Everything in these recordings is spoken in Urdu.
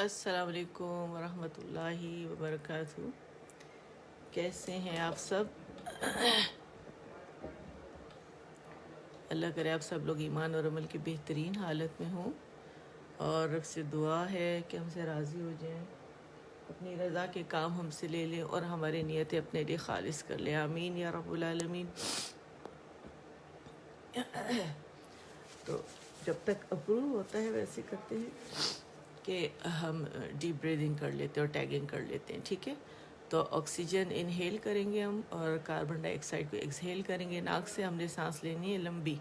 السلام علیکم ورحمۃ اللہ وبرکاتہ. کیسے ہیں آپ سب؟ اللہ کرے آپ سب لوگ ایمان اور عمل کی بہترین حالت میں ہوں، اور رب سے دعا ہے کہ ہم سے راضی ہو جائیں، اپنی رضا کے کام ہم سے لے لیں اور ہماری نیتیں اپنے لیے خالص کر لیں. آمین یا رب العالمین. تو جب تک اپروو ہوتا ہے ویسے کرتے ہیں کہ ہم ڈیپ بریدنگ کر لیتے ہیں اور ٹیگنگ کر لیتے ہیں. ٹھیک ہے، تو آکسیجن انہیل کریں گے ہم، اور کاربن ڈائی آکسائڈ کو ایکسہیل کریں گے. ناک سے ہم نے سانس لینی ہے لمبی.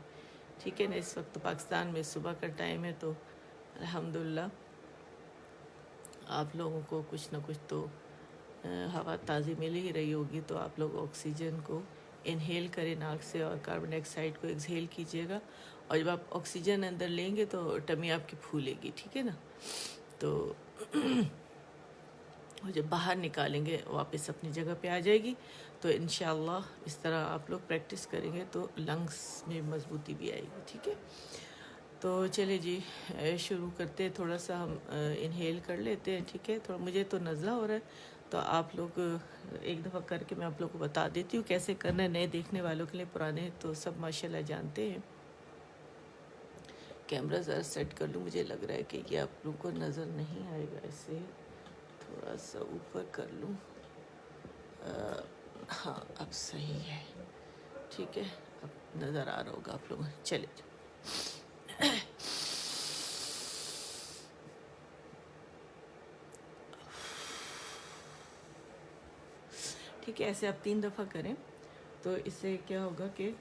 ٹھیک ہے نا. اس وقت پاکستان میں صبح کا ٹائم ہے، تو الحمدللہ آپ لوگوں کو کچھ نہ کچھ تو ہوا تازی مل ہی رہی ہوگی. تو آپ لوگ آکسیجن کو انہیل کریں ناک سے، اور کاربن ڈائی آکسائڈ کو ایکسہیل کیجیے گا. اور جب آپ آکسیجن اندر لیں گے تو ٹمی آپ کی پھولے گی. ٹھیک ہے نا. تو جب باہر نکالیں گے واپس اپنی جگہ پہ آ جائے گی. تو انشاءاللہ اس طرح آپ لوگ پریکٹس کریں گے تو لنگس میں مضبوطی بھی آئے گی. ٹھیک ہے، تو چلے جی شروع کرتے. تھوڑا سا ہم انہیل کر لیتے ہیں. ٹھیک ہے، تھوڑا مجھے تو نزلہ ہو رہا ہے، تو آپ لوگ ایک دفعہ کر کے میں آپ لوگ کو بتا دیتی ہوں کیسے کرنا ہے. نئے دیکھنے والوں کے لیے، پرانے تو سب ماشاءاللہ جانتے ہیں. کیمرہ ذرا سیٹ کر لوں، مجھے لگ رہا ہے کہ یہ آپ لوگوں کو نظر نہیں آئے گا. ایسے تھوڑا سا اوپر کر لوں. ہاں اب صحیح ہے. ٹھیک ہے، اب نظر آ رہا ہوگا آپ لوگوں. چلے ٹھیک ہے، ایسے آپ 3 دفعہ کریں تو اس سے کیا ہوگا کہ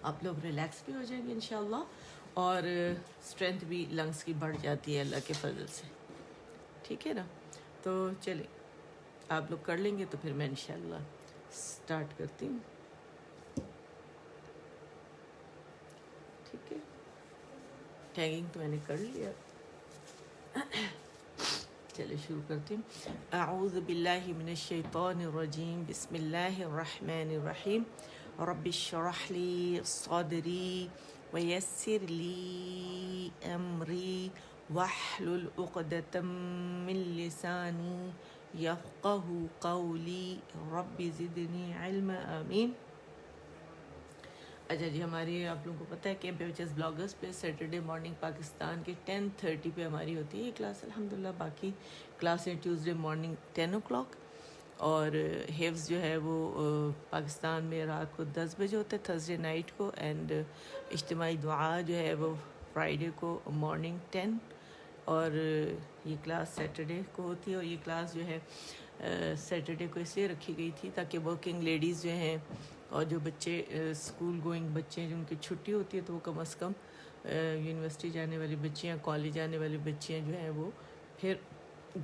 آپ لوگ ریلیکس بھی ہو جائیں گے انشاءاللہ، اور اسٹرینتھ بھی لنگس کی بڑھ جاتی ہے اللہ کے فضل سے. ٹھیک ہے نا. تو چلیں آپ لوگ کر لیں گے تو پھر میں انشاءاللہ سٹارٹ کرتی ہوں. ٹھیک ہے، ٹیگنگ تو میں نے کر لیا. چلے شروع کرتی ہوں. اعوذ باللہ من الشیطان الرجیم. بسم اللہ الرحمن الرحیم. رب اشرح لی صدری ویسر لی امری واحلل عقدۃ من لسانی یفقہوا قولی. رب زدنی علما. آمین. اچھا جی، ہماری آپ لوگوں کو پتہ ہے کہ پیچز بلاگرز پہ سیٹرڈے مارننگ پاکستان کے 10:30 پہ ہماری ہوتی ہے یہ کلاس الحمدللہ. باقی کلاسیں ٹیوزڈے مارننگ 10 o'clock، اور حفظ جو ہے وہ پاکستان میں رات کو 10 بجے ہوتا ہے تھرسڈے نائٹ کو. اینڈ اجتماعی دعا جو ہے وہ فرائیڈے کو مارننگ 10. اور یہ کلاس سیٹرڈے کو ہوتی ہے. اور یہ کلاس جو ہے سیٹرڈے کو اس لیے رکھی گئی تھی تاکہ ورکنگ لیڈیز جو ہیں اور جو بچے اسکول گوئنگ بچے ہیں جن کی چھٹی ہوتی ہے تو وہ کم از کم یونیورسٹی جانے والی بچیاں، کالج جانے والی بچیاں جو ہیں وہ پھر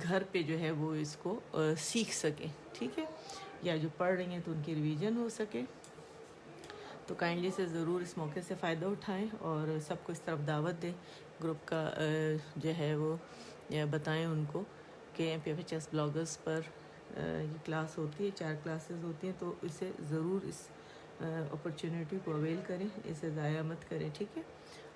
گھر پہ جو ہے وہ اس کو سیکھ سکیں. ٹھیک ہے، یا جو پڑھ رہی ہیں تو ان کی ریویژن ہو سکے. تو کائنڈلی سے ضرور اس موقع سے فائدہ اٹھائیں اور سب کو اس طرف دعوت دیں. گروپ کا جو ہے وہ بتائیں ان کو کہ M P F H S bloggers پر یہ کلاس ہوتی ہے، 4 کلاسز ہوتی ہیں. تو اسے ضرور اس اپرچونیٹی کو اویل کریں، اسے ضائع مت کریں. ٹھیک ہے،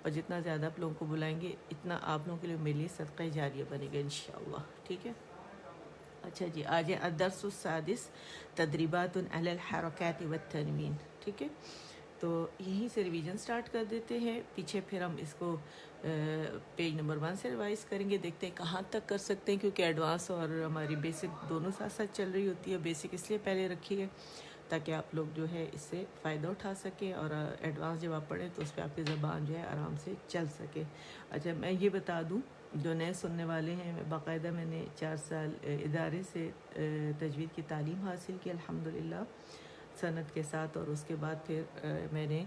اور جتنا زیادہ آپ لوگوں کو بلائیں گے اتنا آپ لوگوں کے لیے میرے لیے صدقہ جاریہ بنے گا انشاءاللہ. ٹھیک ہے. اچھا جی، آج الدرس السادس تدریبات علی الحرکات والتنوین. ٹھیک ہے، تو یہیں سے ریویژن سٹارٹ کر دیتے ہیں. پیچھے پھر ہم اس کو پیج نمبر 1 سے ریوائز کریں گے، دیکھتے ہیں کہاں تک کر سکتے ہیں، کیونکہ ایڈوانس اور ہماری بیسک دونوں ساتھ ساتھ چل رہی ہوتی ہے. بیسک اس لیے پہلے رکھی ہے تاکہ آپ لوگ جو ہے اس سے فائدہ اٹھا سکیں، اور ایڈوانس جب آپ پڑھیں تو اس پہ آپ کی زبان جو ہے آرام سے چل سکے. اچھا میں یہ بتا دوں جو نئے سننے والے ہیں، باقاعدہ میں نے 4 سال ادارے سے تجوید کی تعلیم حاصل کی الحمدللہ سند کے ساتھ. اور اس کے بعد پھر میں نے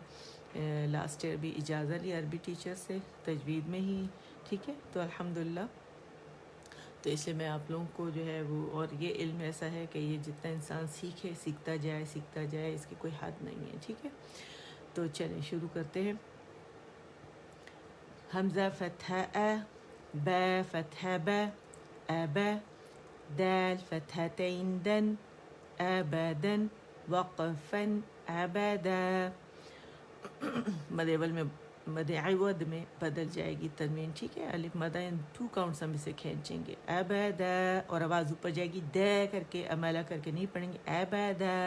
لاسٹ ایئر بھی اجازت لی عربی ٹیچر سے تجوید میں ہی. ٹھیک ہے، تو الحمدللہ تو اس لیے میں آپ لوگوں کو جو ہے وہ، اور یہ علم ایسا ہے کہ یہ جتنا انسان سیکھے سیکھتا جائے، اس کی کوئی حد نہیں ہے. ٹھیک ہے، تو چلیں شروع کرتے ہیں. حمزہ فتحہ ا، با فتحہ با، ابا، دال فتحتین دن، ابدن، وقفا ابدا. مد اول میں مد عوض میں بدل جائے گی تنوین، ٹھیک ہے. الف مدہ ان 2 کاؤنٹس ہم اسے کھینچیں گے. ابدا، اور آواز اوپر جائے گی، د کر کے امالا کر کے نہیں پڑھیں گے. ابدا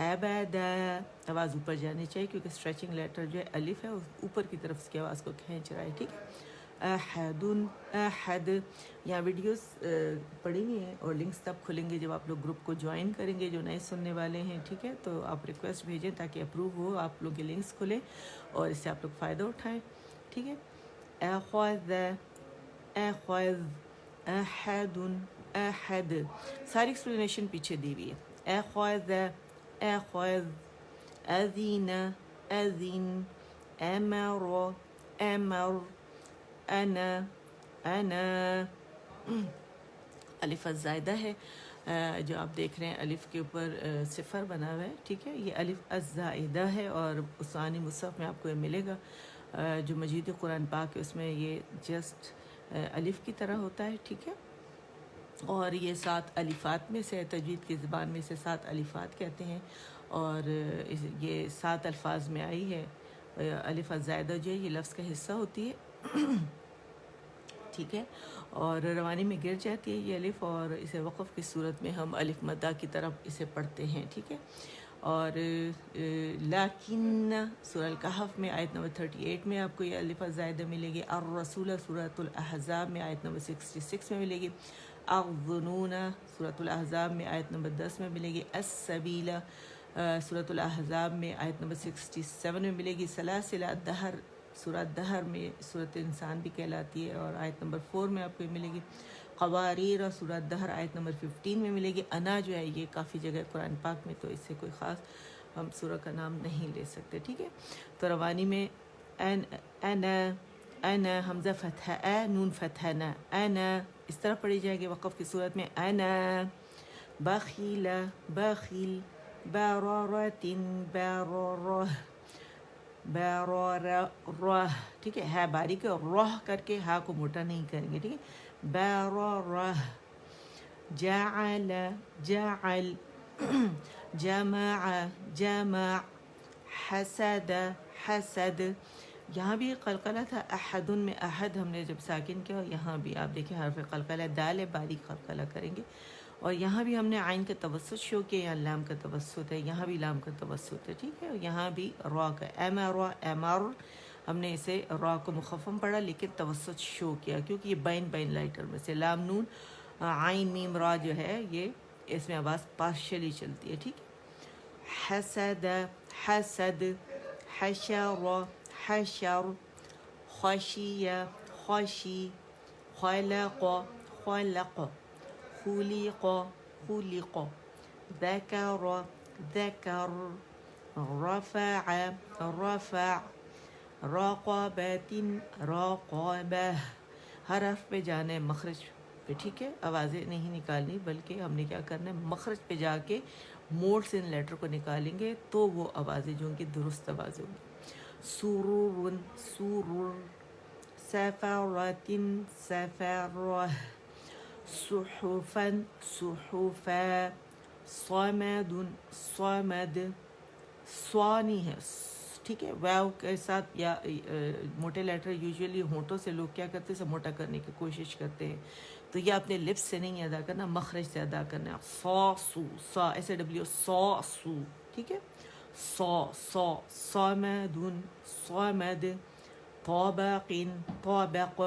ابدا، آواز اوپر جانی چاہیے کیونکہ اسٹریچنگ لیٹر جو ہے الف ہے اوپر کی طرف اس کی آواز کو کھینچ رہا ہے، ٹھیک ہے. احد احد. یہاں ویڈیوز پڑھی ہوئی ہیں اور لنکس تب کھلیں گے جب آپ لوگ گروپ کو جوائن کریں گے جو نئے سننے والے ہیں، ٹھیک ہے. تو آپ ریکویسٹ بھیجیں تاکہ اپروو ہو، آپ لوگ کے لنکس کھلیں اور اس سے آپ لوگ فائدہ اٹھائیں، ٹھیک ہے. اخذ اخذ احد احد. ساری ایکسپلینیشن پیچھے دی ہوئی ہے. اخذ اخذ اذین اذین امر امر انا انا. الف الزائدہ ہے جو آپ دیکھ رہے ہیں الف کے اوپر صفر بنا ہوا ہے، ٹھیک ہے. یہ الف الزائدہ ہے اور عثمانی مصحف میں آپ کو یہ ملے گا جو مجید قرآن پاک ہے اس میں یہ جسٹ الف کی طرح ہوتا ہے، ٹھیک ہے. اور یہ 7 الفات میں سے، تجوید کی زبان میں سے 7 الفات کہتے ہیں اور یہ 7 الفاظ میں آئی ہے. الف الزائدہ جو ہے یہ لفظ کا حصہ ہوتی ہے، ٹھیک ہے. اور روانی میں گر جاتی ہے یہ الف، اور اسے وقف کی صورت میں ہم الف مدہ کی طرف اسے پڑھتے ہیں، ٹھیک ہے. اور لیکن سورہ الکہف میں آیت نمبر 38 میں آپ کو یہ الف الزائدہ ملے گی. الرسول سورۃ الاحزاب میں آیت نمبر 66 میں ملے گی. الظنون سورۃ الاحزاب میں آیت نمبر 10 میں ملے گی. السبیل سورۃ الاحزاب میں آیت نمبر 67 میں ملے گی. سلاسل الدہر سورۃ دہر میں سورۃ انسان بھی کہلاتی ہے اور آیت نمبر 4 میں آپ کو ملے گی. قواریر سورۃ دہر آیت نمبر 15 میں ملے گی. انا جو ہے یہ کافی جگہ قرآن پاک میں، تو اس سے کوئی خاص ہم سورہ کا نام نہیں لے سکتے، ٹھیک ہے. تو روانی میں انا انا حمزہ فتح اے نون فتح نا انا اس طرح پڑھی جائے گی. وقف کی صورت میں انا بخیل بخیل برارت برارہ برارہ، ٹھیک ہے. ہے باریک روح کر کے ہا کو موٹا نہیں کریں گے، ٹھیک ہے. برارہ جعل جعل جمع جمع حسد حسد. یہاں بھی قلقلہ تھا. احد میں احد ہم نے جب ساکن کیا، اور یہاں بھی آپ دیکھیں حرف قلقلہ دال باریک قلقلہ کریں گے. اور یہاں بھی ہم نے عین کا توسط شو کیا، یہاں لام کا توسط ہے، یہاں بھی لام کا توسط ہے، ٹھیک ہے. اور یہاں بھی را کا امر امر ہم نے اسے را کو مخفم پڑھا لیکن توسط شو کیا کیونکہ یہ بین بین لائٹر میں سے لام نون عین میم را جو ہے یہ اس میں آواز پارشلی چلتی ہے، ٹھیک ہے. حسد حسد حشر حشر خشی خشی خلق خلق خلق خلق ذکر ذکر رفع رفع راقبت راقبہ. ہر حرف پہ جانا ہے مخرج پہ، ٹھیک ہے. آوازیں نہیں نکالنی بلکہ ہم نے کیا کرنا ہے مخرج پہ جا کے موڈ سے ان لیٹر کو نکالیں گے تو وہ آوازیں جو ان کی درست آوازیں ہوں گی. سرور سرور سفرت سفرہ صحفا صحفا صمد صمد. سوانی ہے، ٹھیک ہے. واو کے ساتھ یا موٹے لیٹر یوزولی ہونٹوں سے لوگ کیا کرتے ہیں سب موٹا کرنے کی کوشش کرتے ہیں، تو یہ اپنے لپس سے نہیں ادا کرنا، مخرج سے ادا کرنا ہے. سا سو سا ایسے ڈبلیو سا سو، ٹھیک ہے. سا سا صمد صمد طابق طابق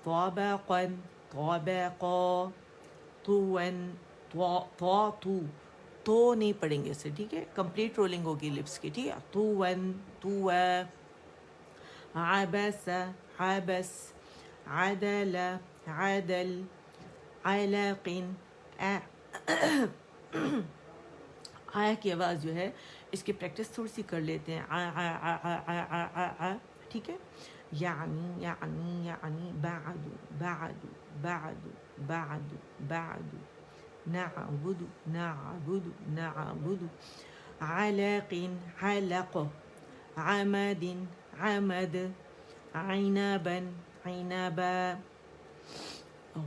طابقا طابقا طون تو تو نہیں پڑھیں گے اسے، ٹھیک ہے. کمپلیٹ رولنگ ہوگی لپس کی، ٹھیک ہے. طون تو عبس عبس عدل عدل علق آ کی آواز جو ہے اس کی پریکٹس تھوڑی سی کر لیتے ہیں. ٹھیک ہے. یعنی یعنی یعنی بعد بعد بعد بعد بعد نعبد نعبد نعبد علق علق عمد عمد عنبا عنبا.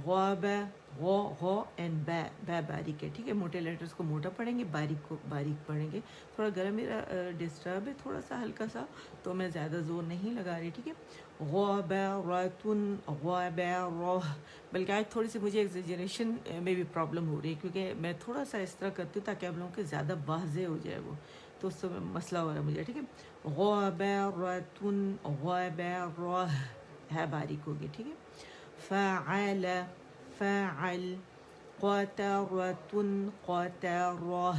غابہ غو غو اینڈ بے باریک ہے ٹھیک ہے. موٹے لیٹرز کو موٹا پڑھیں گے, باریک کو باریک پڑھیں گے. تھوڑا گلا میرا ڈسٹرب ہے تھوڑا سا ہلکا سا, تو میں زیادہ زور نہیں لگا رہی ٹھیک ہے. غابرۃن غابر, بلکہ آج تھوڑی سی مجھے ایگزیجریشن میں بھی پرابلم ہو رہی ہے کیونکہ میں تھوڑا سا اس طرح کرتی ہوں تاکہ آپ لوگوں کے زیادہ واضح ہو جائے وہ, تو اس سے مسئلہ ہو رہا ہے مجھے ٹھیک ہے. غابرۃن غابر ہے باریک ہوگی ٹھیک ہے. فعل فعل قطرة قطرة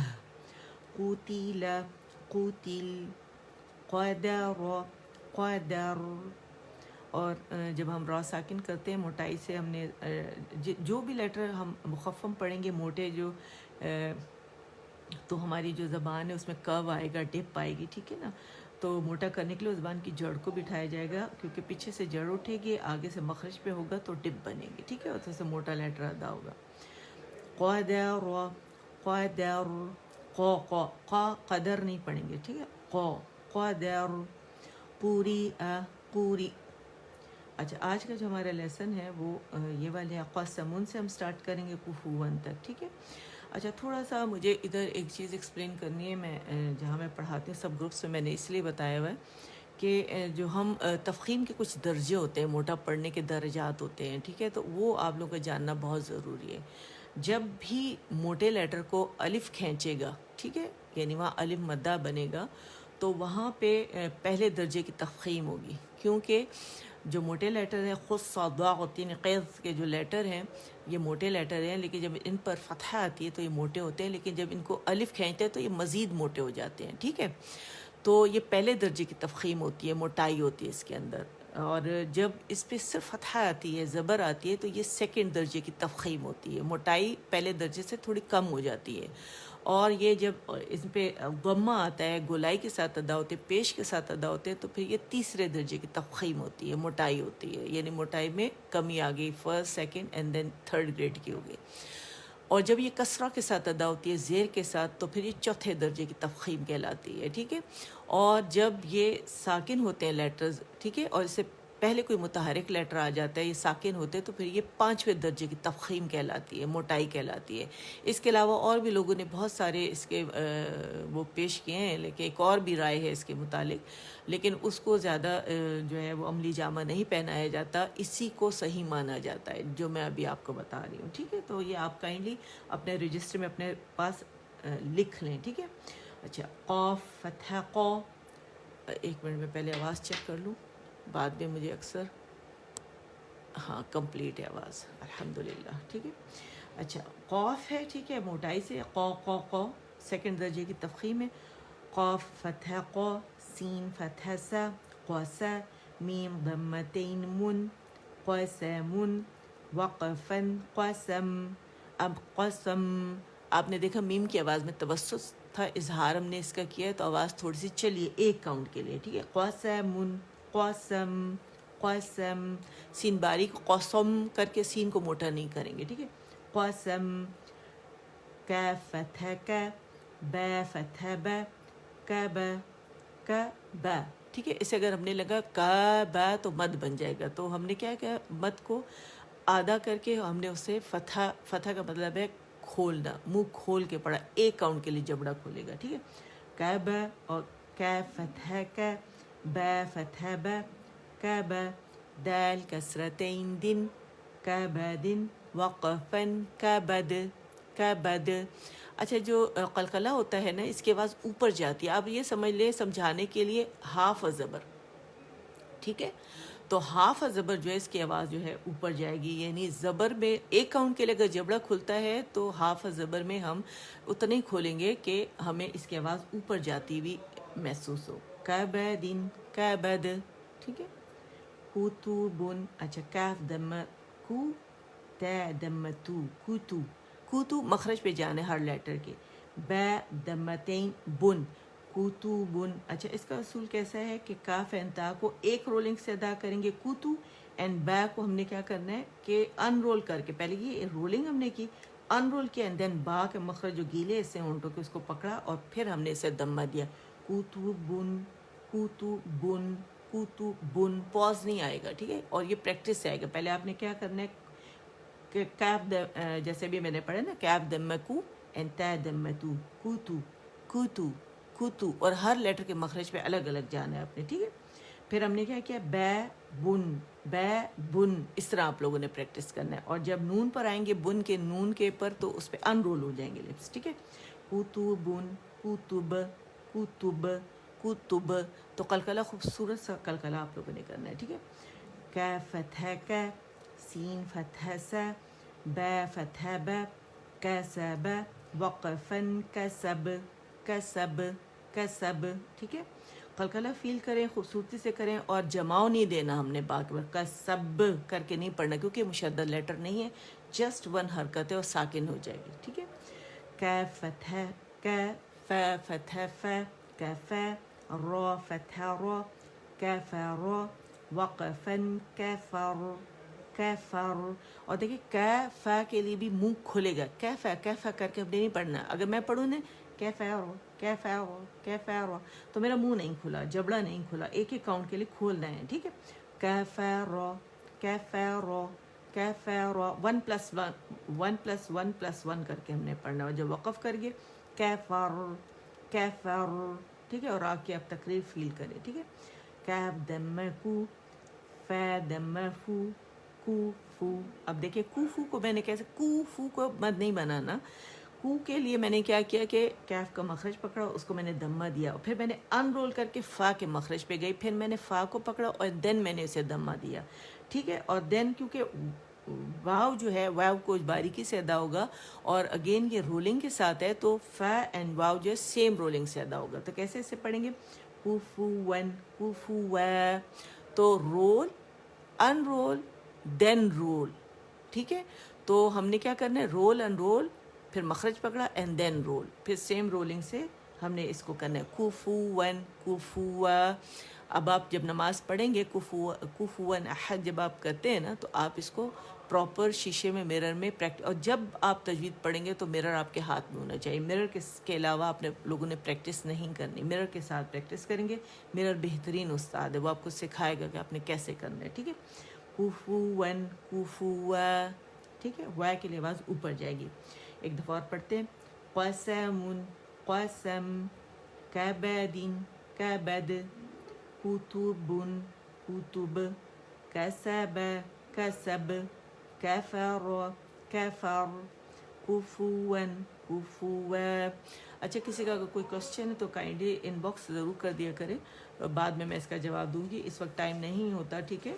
قتل قتل قدر قدر. اور جب ہم را ساکن کرتے ہیں موٹائی سے ہم نے جو بھی لیٹر ہم مخفم پڑھیں گے موٹے جو تو ہماری جو زبان ہے اس میں کو آئے گا, ڈپ آئے گی ٹھیک ہے نا. تو موٹا کرنے کے لیے زبان کی جڑ کو بٹھایا جائے گا کیونکہ پیچھے سے جڑ اٹھے گی, آگے سے مخرج پہ ہوگا تو ڈپ بنے گی ٹھیک ہے, اس سے موٹا لیٹر ادا ہوگا. قدر قدر قا قدر نہیں پڑھیں گے ٹھیک ہے. قدر پوری پوری. اچھا آج کا جو ہمارا لیسن ہے وہ یہ والے ہے, قسمون سے ہم سٹارٹ کریں گے کفون تک ٹھیک ہے. اچھا تھوڑا سا مجھے ادھر ایک چیز ایکسپلین کرنی ہے. میں جہاں میں پڑھاتی ہوں سب گروپس میں میں نے اس لیے بتایا ہوا ہے کہ جو ہم تفخیم کے کچھ درجے ہوتے ہیں, موٹا پڑھنے کے درجات ہوتے ہیں ٹھیک ہے, تو وہ آپ لوگوں کو جاننا بہت ضروری ہے. جب بھی موٹے لیٹر کو الف کھینچے گا ٹھیک ہے, یعنی وہاں الف مدہ بنے گا تو وہاں پہ پہلے درجے کی تفخیم ہوگی, کیونکہ جو موٹے لیٹر ہیں خود صادع تین قیض کے جو لیٹر ہیں یہ موٹے لیٹر ہیں, لیکن جب ان پر فتحہ آتی ہے تو یہ موٹے ہوتے ہیں, لیکن جب ان کو الف کھینچتے ہیں تو یہ مزید موٹے ہو جاتے ہیں ٹھیک ہے. تو یہ پہلے درجے کی تفخیم ہوتی ہے, موٹائی ہوتی ہے اس کے اندر. اور جب اس پہ صرف فتحہ آتی ہے, زبر آتی ہے, تو یہ سیکنڈ درجے کی تفخیم ہوتی ہے, موٹائی پہلے درجے سے تھوڑی کم ہو جاتی ہے. اور یہ جب اس پہ ضمہ آتا ہے, گولائی کے ساتھ ادا ہوتے, پیش کے ساتھ ادا ہوتے, تو پھر یہ تیسرے درجے کی تفخیم ہوتی ہے, موٹائی ہوتی ہے, یعنی موٹائی میں کمی آ گئی, first second and then third grade کی ہو گئی. اور جب یہ کسرہ کے ساتھ ادا ہوتی ہے, زیر کے ساتھ, تو پھر یہ چوتھے درجے کی تفخیم کہلاتی ہے ٹھیک ہے. اور جب یہ ساکن ہوتے ہیں لیٹرز ٹھیک ہے, اور اس سے پہلے کوئی متحرک لیٹر آ جاتا ہے, یہ ساکن ہوتے ہیں, تو پھر یہ پانچویں درجے کی تفخیم کہلاتی ہے, موٹائی کہلاتی ہے. اس کے علاوہ اور بھی لوگوں نے بہت سارے اس کے وہ پیش کیے ہیں, لیکن ایک اور بھی رائے ہے اس کے متعلق, لیکن اس کو زیادہ جو ہے وہ عملی جامہ نہیں پہنایا جاتا, اسی کو صحیح مانا جاتا ہے جو میں ابھی آپ کو بتا رہی ہوں ٹھیک ہے. تو یہ آپ کائنڈلی اپنے رجسٹر میں اپنے پاس لکھ لیں ٹھیک ہے. اچھا قاف فتح قا, ایک منٹ میں پہلے آواز چیک کر لوں, بعد میں مجھے اکثر ہاں کمپلیٹ ہے آواز الحمدللہ ٹھیک ہے. اچھا قاف ہے ٹھیک ہے, موٹائی سے قا قا قا, سیکنڈ درجے کی تفخیم ہے. قاف فتح قا, سین فتح سا, قاسا, میم ضمتین من, قاسمن, وقفن قسم. اب قسم آپ نے دیکھا میم کی آواز میں توسط تھا, اظہار ہم نے اس کا کیا ہے تو آواز تھوڑی سی چلیے ایک کاؤنٹ کے لیے ٹھیک ہے. قاسمن قاسم قاسم, سین باریک, قسم کر کے سین کو موٹا نہیں کریں گے ٹھیک ہے. قاسم. کاف فتح کا, با فتح با, کا با کا با ٹھیک ہے. اسے اگر ہم نے لگا کا با تو مد بن جائے گا, تو ہم نے کیا کیا مد کو آدھا کر کے ہم نے اسے فتح, فتح کا مطلب ہے کھولنا, منہ کھول کے پڑھا, ایک کاؤنٹ کے لیے جبڑا کھولے گا ٹھیک ہے. کا با اور کا فتح کا, با فتح با, کا با. دال کسرتین دن, کا بدن, وقفن کا بد, کا بد. اچھا جو قلقلہ ہوتا ہے نا اس کی آواز اوپر جاتی ہے, آپ یہ سمجھ لیں سمجھانے کے لیے ہاف زبر ٹھیک ہے. تو ہاف زبر جو ہے اس کی آواز جو ہے اوپر جائے گی, یعنی زبر میں ایک کاؤنٹ کے لیے اگر جبڑا کھلتا ہے تو ہاف زبر میں ہم اتنا ہی کھولیں گے کہ ہمیں اس کی آواز اوپر جاتی ہوئی محسوس ہو. کا بدن, کا بد ٹھیک ہے. کوتوبن, اچھا کاف دم کو, تا دم تو, کوتو, کوتو مخرج پہ جانے ہر لیٹر کے. با دمتین بن, کوتوبن. اچھا اس کا اصول کیسا ہے کہ کاف اینڈ تا کو ایک رولنگ سے ادا کریں گے کوتو, اینڈ با کو ہم نے کیا کرنا ہے کہ ان رول کر کے, پہلے یہ رولنگ ہم نے کی, ان رول کیا, اینڈ دین با کے مخرج جو گیلے اس سے ہونٹوں کے اس کو پکڑا اور پھر ہم نے اسے دمہ دیا. کوتوبن کوتوبن کوتوبن, پاز نہیں آئے گا ٹھیک ہے. اور یہ پریکٹس سے آئے گا, پہلے آپ نے کیا کرنا ہے کیف جیسے بھی میں نے پڑھا نا کیف دم کو اینڈ تا دم تو کوتو کوتو کوتو، اور ہر لیٹر کے مخرج پہ الگ الگ جانا ہے آپ نے، ٹھیک ہے. پھر ہم نے کیا کیا بے بن، اس طرح آپ لوگوں نے پریکٹس کرنا ہے. اور جب نون پر آئیں گے بن کے نون کے پر تو اس پہ ان رول ہو جائیں گے لپس، ٹھیک ہے. کوتوبن کوتب کوتب کوتب، تو قلقلہ خوبصورت سا قلقلہ آپ لوگوں نے کرنا ہے، ٹھیک ہے. کاف فتح کا، سین فتح سا، با فتح با، کسب وقفن کسب کسب کسب، ٹھیک ہے. قلقلہ فیل کریں، خوبصورتی سے کریں، اور جماؤ نہیں دینا ہم نے باقی وقت کا سب کر کے نہیں پڑھنا کیونکہ مشدد لیٹر نہیں ہے، جسٹ ون حرکت ہے اور ساکن ہو جائے گی، ٹھیک ہے. کاف فتح کا، فا فتح فا، کفا، را فتح را، کفر، وقفن کفر کفر. اور دیکھیں کیفا کے لیے بھی منہ کھلے گا، کیفا کیفا کر کے ہم نے نہیں پڑھنا. اگر میں پڑھوں نا کیفر کیفر کیفر تو میرا منہ نہیں کھلا، جبڑا نہیں کھلا، ایک ایک کاؤنٹ کے لیے کھولنا ہے، ٹھیک ہے. کیفر کیفر کیفر، 1+1+1+1 کر کے ہم نے پڑھنا ہے. جب وقف کر گئے کیفر کیفر، ٹھیک ہے. اور آ کے اب تقریر فیل کریں، ٹھیک ہے. کیف دم کو، فا دم فو، کو فو. اب دیکھیں کو فو کو میں نے کیسے، کو فو کو مد نہیں بنانا. کو کے لیے میں نے کیا کیا کہ کیف کا مخرج پکڑا، اس کو میں نے دمہ دیا، پھر میں نے ان رول کر کے فا کے مخرج پہ گئی، پھر میں نے فا کو پکڑا اور دین میں نے اسے دمہ دیا، ٹھیک ہے. اور دین کیونکہ واو جو ہے واو کو باریکی سے ادا ہوگا، اور اگین یہ رولنگ کے ساتھ ہے تو فا اینڈ واو جو ہے سیم رولنگ سے ادا ہوگا. تو کیسے اسے پڑھیں گے، کوفو ون کوفو و، تو rule in rule then rule, ٹھیک ہے. تو ہم نے کیا کرنا ہے، رول ان رول، پھر مخرج پکڑا اینڈ دین رول، پھر سیم رولنگ سے ہم نے اس کو کرنا ہے کوفو ون کوفو و. اب آپ جب نماز پڑھیں گے کوفو ون احد جب آپ کرتے ہیں نا تو آپ اس کو پراپر شیشے میں مرر میں پریکٹس، اور جب آپ تجوید پڑھیں گے تو مرر آپ کے ہاتھ میں ہونا چاہیے. مرر کے علاوہ آپ نے لوگوں نے پریکٹس نہیں کرنی، مرر کے ساتھ پریکٹس کریں گے. مرر بہترین استاد ہے، وہ آپ کو سکھائے گا کہ آپ نے کیسے کرنا ہے، ٹھیک ہے. کوفو ون کوفو و، ٹھیک ہے. و کے لیے آواز اوپر جائے گی. ایک دفعہ اور پڑھتے ہیں، قسم قسم، کبد کبد، کتب کتب، کسب کسب، کفر کفر، کفوا کفوا. اچھا کسی کا اگر کوئی کوشچن ہے تو کائنڈلی ان باکس ضرور کر دیا کرے، بعد میں اس کا جواب دوں گی، اس وقت ٹائم نہیں ہوتا، ٹھیک ہے.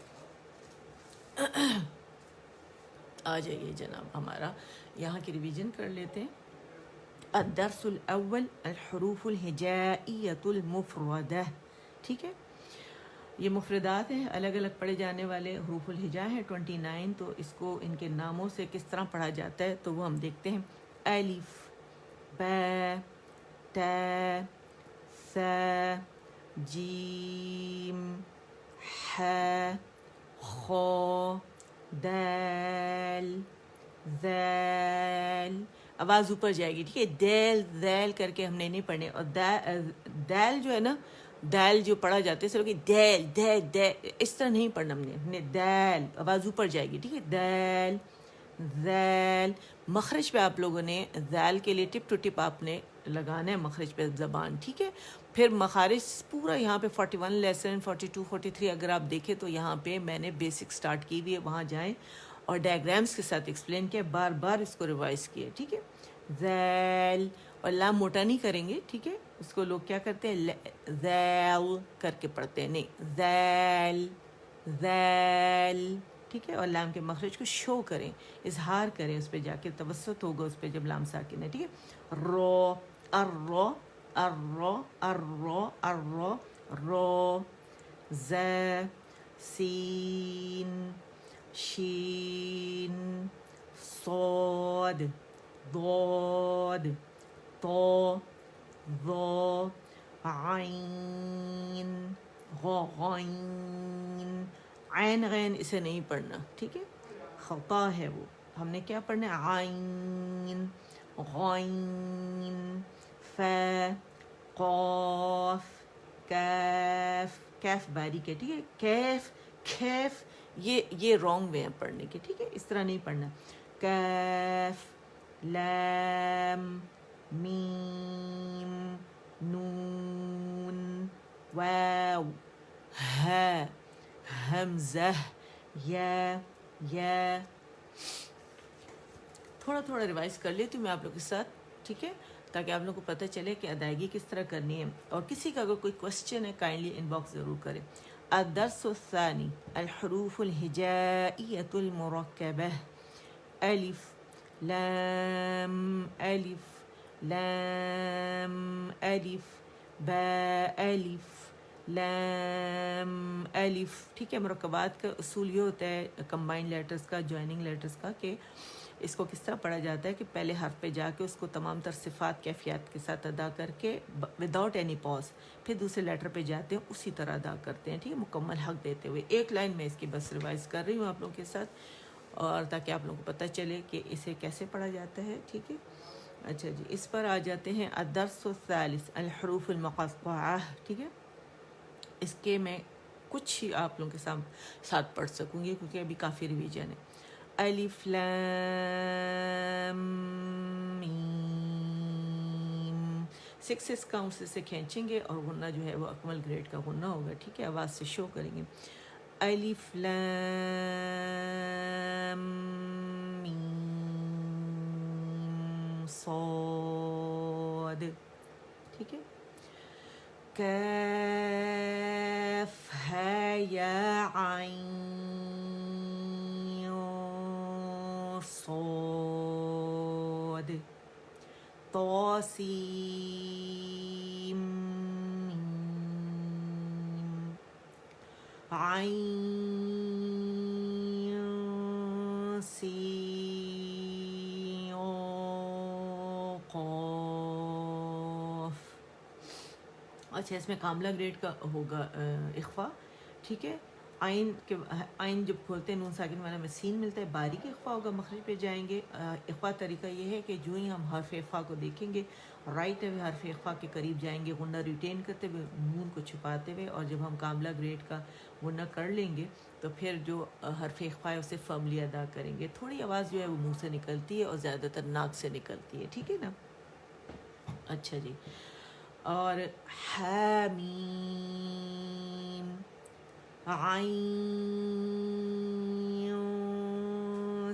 آ جائیے جناب، ہمارا یہاں کی ریویژن کر لیتے ہیں. الدرس الاول الحروف الہجائیۃ المفردہ، ٹھیک ہے. یہ مفردات ہیں، الگ الگ پڑھے جانے والے حروف الہجا ہیں 29. تو اس کو ان کے ناموں سے کس طرح پڑھا جاتا ہے تو وہ ہم دیکھتے ہیں. الف، با، تا، ثا، جیم، ح، خا، دال، ذال. آواز اوپر جائے گی، ٹھیک ہے. دیل ذیل کر کے ہم نے نہیں پڑھنے. اور دال جو ہے نا، دال جو پڑھا جاتا ہے اس لوگ دیل دے دے، اس طرح نہیں پڑھنا ہم نے. دال آواز اوپر جائے گی، ٹھیک ہے. دال ذیل. مخرج پہ آپ لوگوں نے ذیل کے لیے ٹپ ٹو ٹپ آپ نے لگانا ہے مخرج پہ زبان، ٹھیک ہے. پھر مخارج پورا یہاں پہ 41 لیسن 42 43 اگر آپ دیکھیں تو یہاں پہ میں نے بیسک سٹارٹ کی ہوئی ہے، وہاں جائیں اور ڈائیگرامز کے ساتھ ایکسپلین کیا، بار بار اس کو ریوائز کیا، ٹھیک ہے. ذیل، اور لام موٹا نہیں کریں گے، ٹھیک ہے. اس کو لوگ کیا کرتے ہیں ذیل کر کے پڑھتے ہیں، نہیں ذیل ذیل، ٹھیک ہے. اور لام کے مخرج کو شو کریں، اظہار کریں، اس پہ جا کے توسط ہوگا اس پہ جب لام ساکن ہے، ٹھیک ہے. رو، الرو الرو الرو الرو رو، ز، سین، شین، صاد، ضاد، طا، ظا، عین، غین. عین غین اسے نہیں پڑھنا، ٹھیک ہے، خطا ہے وہ. ہم نے کیا پڑھنا ہے، عین، غین، فا، قاف، کاف. کیف باریک ہے، ٹھیک ہے. کیف کیف، یہ رانگ وے ہے پڑھنے کے، ٹھیک ہے. اس طرح نہیں پڑھنا. کیف لام میم نون واو ہا حمزہ یا تھوڑا تھوڑا ریوائز کر لیتی ہوں میں آپ لوگ کے ساتھ، ٹھیک ہے، تاکہ آپ لوگ کو پتہ چلے کہ ادائیگی کس طرح کرنی ہے. اور کسی کا اگر کوئی کوشچن ہے کائنڈلی ان باکس ضرور کریں. الدرس الثانی الحروف الہجائیۃ المرکبہ الف لام الف لام الف با الف لام الف. ٹھیک ہے، مرکبات کا اصول یہ ہوتا ہے کمبائنڈ لیٹرز کا، جوائننگ لیٹرز کا، کہ اس کو کس طرح پڑھا جاتا ہے کہ پہلے حرف پہ جا کے اس کو تمام تر صفات کیفیات کے ساتھ ادا کر کے وداؤٹ اینی پاز پھر دوسرے لیٹر پہ جاتے ہیں اسی طرح ادا کرتے ہیں. ٹھیک ہے، مکمل حق دیتے ہوئے. ایک لائن میں اس کی بس ریوائز کر رہی ہوں آپ لوگوں کے ساتھ، اور تاکہ آپ لوگوں کو پتہ چلے کہ اسے کیسے پڑھا جاتا ہے. ٹھیک ہے، اچھا جی، اس پر آ جاتے ہیں. الدرس الثالث الحروف المقطعہ. ٹھیک ہے، اس کے میں کچھ ہی آپ لوگوں کے ساتھ پڑھ سکوں گی کیونکہ ابھی کافی ریویژن ہے. الف لام میم 6 کاؤنٹ سے کھینچیں گے اور غنہ جو ہے وہ اکمل گریڈ کا غنہ ہوگا. ٹھیک ہے، آواز سے شو کریں گے. الف لام میم صاد. ٹھیک ہے، کاف ہا یا عین صاد طاسیم میم عین سین قاف. اچھا، اس میں کاملہ گریڈ کا ہوگا اخفا. ٹھیک ہے، آئین جب کھولتے ہیں نون ساکن والا میں سین ملتا ہے، باریک اخفا ہوگا. مخرج پہ جائیں گے. اخفا طریقہ یہ ہے کہ جو ہی ہم حرف اخفا کو دیکھیں گے رائٹ ہوئے حرف اخفا کے قریب جائیں گے غنہ ریٹین کرتے ہوئے نون کو چھپاتے ہوئے، اور جب ہم کاملہ گریڈ کا غنہ کر لیں گے تو پھر جو حرف اخفا ہے اسے فرملی ادا کریں گے. تھوڑی آواز جو ہے وہ منہ سے نکلتی ہے اور زیادہ تر ناک سے نکلتی ہے. ٹھیک ہے نا. اچھا جی، اور حامیم عین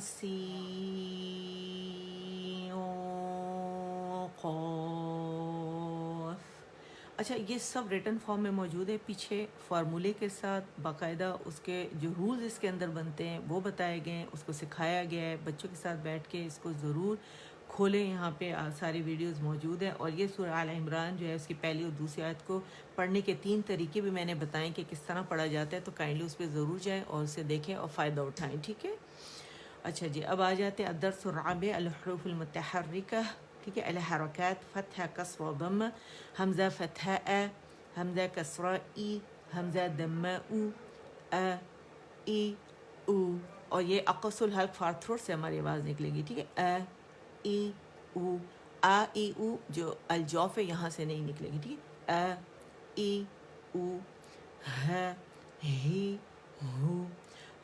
سین قاف. اچھا، یہ سب ریٹن فارم میں موجود ہے. پیچھے فارمولے کے ساتھ باقاعدہ اس کے جو رولز اس کے اندر بنتے ہیں وہ بتائے گئے ہیں، اس کو سکھایا گیا ہے. بچوں کے ساتھ بیٹھ کے اس کو ضرور کھولیں. یہاں پہ ساری ویڈیوز موجود ہیں. اور یہ سورہ آل عمران جو ہے اس کی پہلی اور دوسری آیت کو پڑھنے کے 3 طریقے بھی میں نے بتائیں کہ کس طرح پڑھا جاتا ہے، تو کائنڈلی اس پہ ضرور جائیں اور اسے دیکھیں اور فائدہ اٹھائیں. ٹھیک ہے، اچھا جی، اب آ جاتے ہیں الدرس الرابع الحروف المتحرکہ. ٹھیک ہے، الحرکات فتحہ کسر و ضم. حمزہ فتحہ ا، حمزہ کسرہ ای، حمزہ دمہ او، ا ای او. اور یہ اقص الحلق فار تھروٹ سے ہماری آواز نکلے گی. ٹھیک ہے، ا ای او. آ ای او جو الجوف ہے یہاں سے نہیں نکلے گی. ٹھیک ہے، ا ای او، ہ ہی ہو،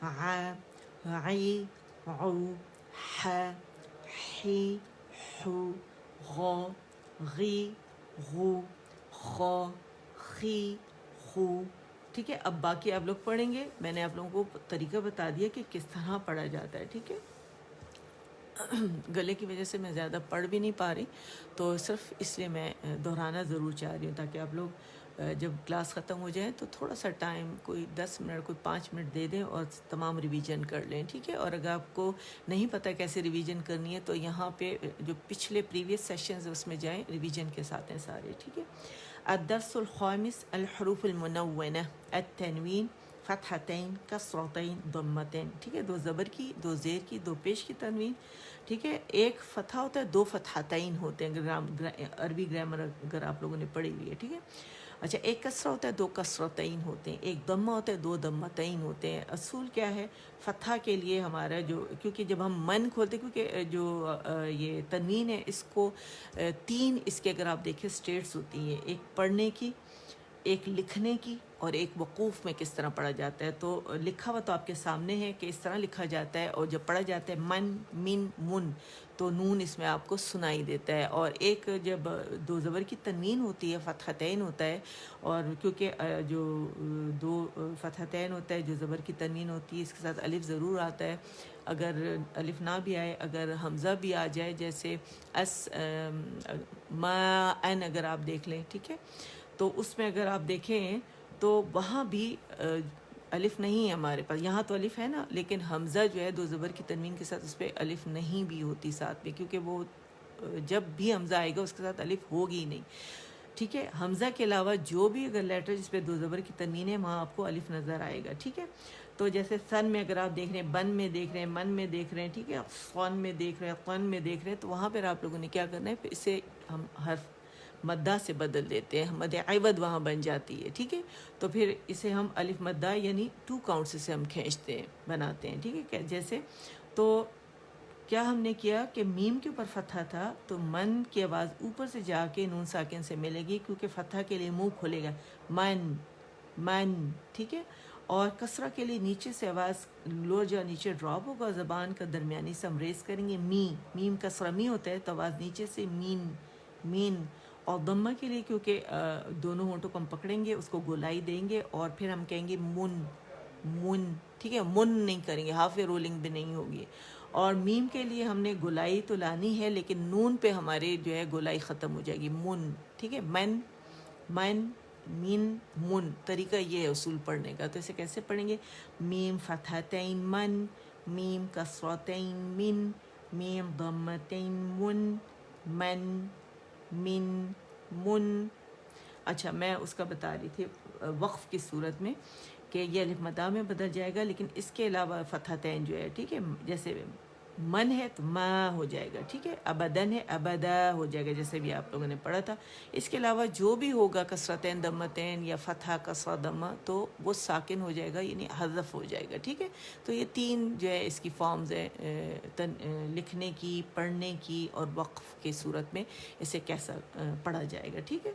ع عی عو، ح حی حو، غ غی غو، خ خی خو. ٹھیک ہے، اب باقی آپ لوگ پڑھیں گے. میں نے آپ لوگوں کو طریقہ بتا دیا کہ کس طرح پڑھا جاتا ہے. ٹھیک ہے، گلے کی وجہ سے میں زیادہ پڑھ بھی نہیں پا رہی، تو صرف اس لیے میں دہرانا ضرور چاہ رہی ہوں تاکہ آپ لوگ جب کلاس ختم ہو جائے تو تھوڑا سا ٹائم، کوئی 10 منٹ، کوئی 5 منٹ دے دیں اور تمام ریویژن کر لیں. ٹھیک ہے، اور اگر آپ کو نہیں پتہ کیسے ریویژن کرنی ہے تو یہاں پہ جو پچھلے پریویس سیشنز اس میں جائیں، ریویژن کے ساتھ ہیں سارے. ٹھیک ہے. الدرس الخامس الحروف المنونہ التنوین فتحتین کسرتین ضمتین. ٹھیک ہے، 2 زبر کی، 2 زیر کی، 2 پیش کی تنوین. ٹھیک ہے، 1 فتحہ ہوتا ہے، 2 فتحتین ہوتے ہیں. عربی گرامر اگر آپ لوگوں نے پڑھی ہوئی ہے. ٹھیک ہے، اچھا، 1 کسرہ ہوتا ہے، 2 کسرتین ہوتے ہیں. 1 ضمہ ہوتا ہے، 2 ضمتین ہوتے ہیں. اصول کیا ہے فتحہ کے لیے ہمارا جو، کیونکہ جب ہم من کھولتے، کیونکہ جو یہ تنوین ہے اس کو 3 اس کے اگر آپ دیکھیں اسٹیٹس ہوتی ہیں. ایک پڑھنے کی، ایک لکھنے کی اور ایک وقوف میں کس طرح پڑھا جاتا ہے. تو لکھا ہوا تو آپ کے سامنے ہے کہ اس طرح لکھا جاتا ہے, اور جب پڑھا جاتا ہے من من من تو نون اس میں آپ کو سنائی دیتا ہے. اور ایک جب دو زبر کی تنوین ہوتی ہے, فتحتین ہوتا ہے, اور کیونکہ جو دو فتحتین ہوتا ہے, جو زبر کی تنوین ہوتی ہے اس کے ساتھ الف ضرور آتا ہے. اگر الف نہ بھی آئے, اگر حمزہ بھی آ جائے, جیسے اس ما ان اگر آپ دیکھ لیں, ٹھیک ہے, تو اس میں اگر آپ دیکھیں تو وہاں بھی الف نہیں ہے ہمارے پاس. یہاں تو الف ہے نا, لیکن حمزہ جو ہے دو زبر کی تنوین کے ساتھ اس پہ الف نہیں بھی ہوتی ساتھ میں, کیونکہ وہ جب بھی حمزہ آئے گا اس کے ساتھ الف ہوگی ہی نہیں. ٹھیک ہے, حمزہ کے علاوہ جو بھی اگر لیٹر جس پہ دو زبر کی تنوین ہے وہاں آپ کو الف نظر آئے گا. ٹھیک ہے, تو جیسے سن میں اگر آپ دیکھ رہے ہیں, بن میں دیکھ رہے ہیں, من میں دیکھ رہے ہیں, ٹھیک ہے, قن میں دیکھ رہے ہیں, قن میں دیکھ رہے ہیں, تو وہاں پر آپ لوگوں نے کیا کرنا ہے, پھر اسے ہم حرف مدہ سے بدل دیتے ہیں, مد عوض وہاں بن جاتی ہے. ٹھیک ہے, تو پھر اسے ہم الف مدہ یعنی 2 کاؤنٹس سے ہم کھینچتے ہیں, بناتے ہیں. ٹھیک ہے, جیسے تو کیا ہم نے کیا کہ میم کے اوپر فتحہ تھا, تو من کی آواز اوپر سے جا کے نون ساکن سے ملے گی, کیونکہ فتحہ کے لیے منہ کھلے گا, من من. ٹھیک ہے, اور کسرہ کے لیے نیچے سے آواز لور جا نیچے ڈراپ ہوگا, زبان کا درمیانی سے ہم ریز کریں گے, می. میم کسرہ می ہوتا ہے تو آواز نیچے سے مین مین. اور ضمہ کے لیے کیونکہ دونوں ہونٹوں کو ہم پکڑیں گے, اس کو گولائی دیں گے, اور پھر ہم کہیں گے من من. ٹھیک ہے, من نہیں کریں گے, ہاف رولنگ بھی نہیں ہوگی. اور میم کے لیے ہم نے گولائی تو لانی ہے, لیکن نون پہ ہمارے جو ہے گولائی ختم ہو جائے گی, من. ٹھیک ہے, من من مین من. طریقہ یہ ہے اصول پڑھنے کا. تو اسے کیسے پڑھیں گے, میم فتحتین من, میم کسرتین من, میم ضمتین من من من من. اچھا, میں اس کا بتا رہی تھی وقف کی صورت میں کہ یہ الف مدہ میں بدل جائے گا, لیکن اس کے علاوہ فتحتین جو ہے, ٹھیک ہے, جیسے من ہے تو ما ہو جائے گا. ٹھیک ہے, ابدن ہے ابدا ہو جائے گا, جیسے بھی آپ لوگوں نے پڑھا تھا. اس کے علاوہ جو بھی ہوگا کسرتین ضمتین یا فتحہ کسرہ ضمہ, تو وہ ساکن ہو جائے گا, یعنی حذف ہو جائے گا. ٹھیک ہے, تو یہ 3 جو ہے اس کی فارمز ہیں, لکھنے کی, پڑھنے کی, اور وقف کی صورت میں اسے کیسا پڑھا جائے گا. ٹھیک ہے.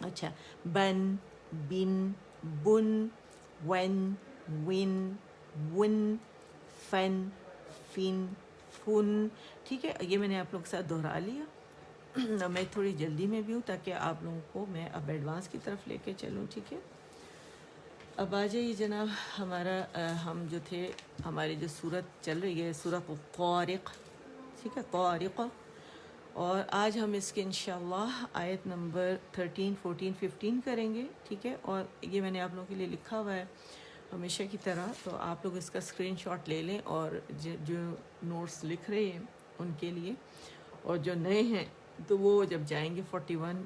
اچھا, بن بن بن ون ون ون فن فن فن. ٹھیک ہے, یہ میں نے آپ لوگوں کے ساتھ دہرا لیا. میں تھوڑی جلدی میں بھی ہوں تاکہ آپ لوگوں کو میں اب ایڈوانس کی طرف لے کے چلوں. ٹھیک ہے, اب آ جائیے جناب, ہمارا ہم جو تھے, ہماری جو صورت چل رہی ہے سورۃ الطارق. ٹھیک ہے, طارق, اور آج ہم اس کے انشاءاللہ آیت نمبر 13 14 15 کریں گے. ٹھیک ہے, اور یہ میں نے آپ لوگوں کے لیے لکھا ہوا ہے ہمیشہ کی طرح, تو آپ لوگ اس کا اسکرین شاٹ لے لیں, اور جو نوٹس لکھ رہے ہیں ان کے لیے, اور جو نئے ہیں تو وہ جب جائیں گے 41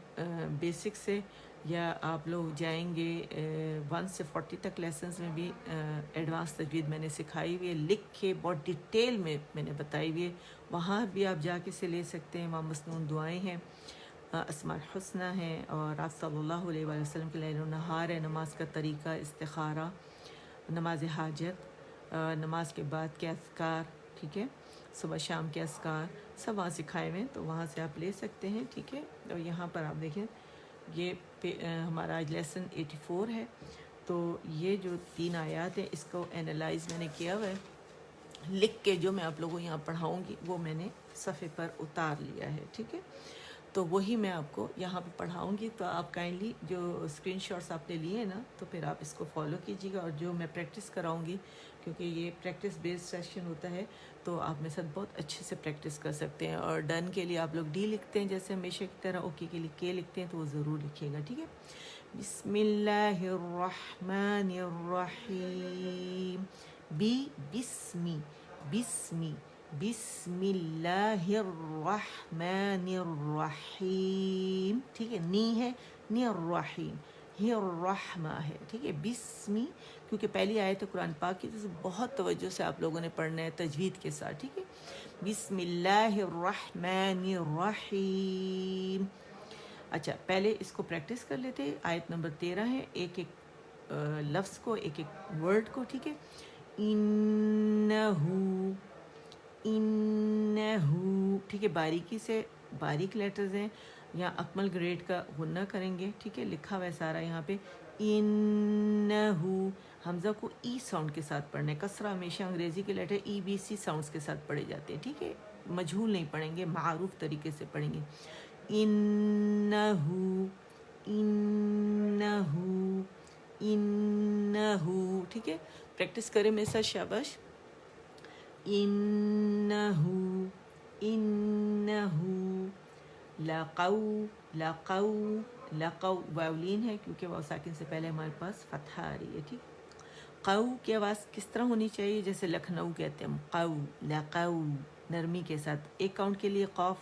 بیسک سے, یا آپ لوگ جائیں گے 1 سے 40 تک لیسنز میں بھی ایڈوانس تجوید میں نے سکھائی ہوئی ہے, لکھ کے بہت ڈیٹیل میں میں نے بتائی ہوئی ہے. وہاں بھی آپ جا کے سے لے سکتے ہیں. وہاں مسنون دعائیں ہیں, اسماء الحسنہ ہیں, اور آپ صلی اللہ علیہ وآلہ وسلم کے لیل و نہار ہے, نماز کا طریقہ, استخارہ, نماز حاجت, نماز کے بعد کے اذکار, ٹھیک ہے, صبح شام کے اذکار, سب وہاں سکھائے ہوئے ہیں, تو وہاں سے آپ لے سکتے ہیں. ٹھیک ہے, اور یہاں پر آپ دیکھیں یہ ہمارا آج لیسن 84 ہے. تو یہ جو 3 آیات ہیں اس کو اینالائز میں نے کیا ہوا ہے, لکھ کے جو میں آپ لوگوں کو یہاں پڑھاؤں گی وہ میں نے صفحے پر اتار لیا ہے. ٹھیک ہے, تو وہی میں آپ کو یہاں پہ پڑھاؤں گی. تو آپ کائنڈلی جو اسکرین شاٹس آپ نے لیے ہیں نا, تو پھر آپ اس کو فالو کیجیے گا, اور جو میں پریکٹس کراؤں گی, کیونکہ یہ پریکٹس بیسڈ سیشن ہوتا ہے, تو آپ میرے ساتھ بہت اچھے سے پریکٹس کر سکتے ہیں. اور ڈن کے لیے آپ لوگ ڈی لکھتے ہیں جیسے ہمیشہ کی طرح, اوکے کے لیے کے لکھتے ہیں, تو وہ ضرور لکھیے گا. ٹھیک ہے, بسم اللہ الرحمن الرحیم, بسمی بسمی بسم اللہ الرحمن الرحیم. ٹھیک ہے, نی ہے, نی الرحیم, ہی الرحمہ ہے. ٹھیک ہے, بسمی, کیونکہ پہلی آیت ہے قرآن پاک کی, تو بہت توجہ سے آپ لوگوں نے پڑھنا ہے تجوید کے ساتھ. ٹھیک ہے, بسم اللہ الرحمن الرحیم. اچھا, پہلے اس کو پریکٹس کر لیتے. آیت نمبر 13 ہے, ایک ایک لفظ کو, ایک ایک ورڈ کو. ٹھیک ہے, انہو انہو. ٹھیک ہے, باریکی سے, باریک لیٹرز ہیں, یہاں اکمل گریڈ کا غنہ کریں گے، ٹھیک ہے، لکھا ہوا ہے سارا یہاں پہ انہو، حمزہ کو ای ساؤنڈ کے ساتھ پڑھنا ہے، کسرہ ہمیشہ انگریزی کے letter E B C sounds کے ساتھ پڑھے جاتے ہیں، ٹھیک ہے، مجہول نہیں پڑھیں گے، معروف طریقے سے پڑھیں گے، انہو انہو انہو، ٹھیک ہے، پریکٹس کریں میرے ساتھ، شاباش، انہو انہو، لقو لقو لقو، واولین ہے کیونکہ واو ساکن سے پہلے ہمارے پاس فتحہ آ رہی ہے، ٹھیک، قو کی آواز کس طرح ہونی چاہیے؟ جیسے لکھنؤ کہتے ہیں ہم، قو لقو، نرمی کے ساتھ، ایک کاؤنٹ کے لیے قاف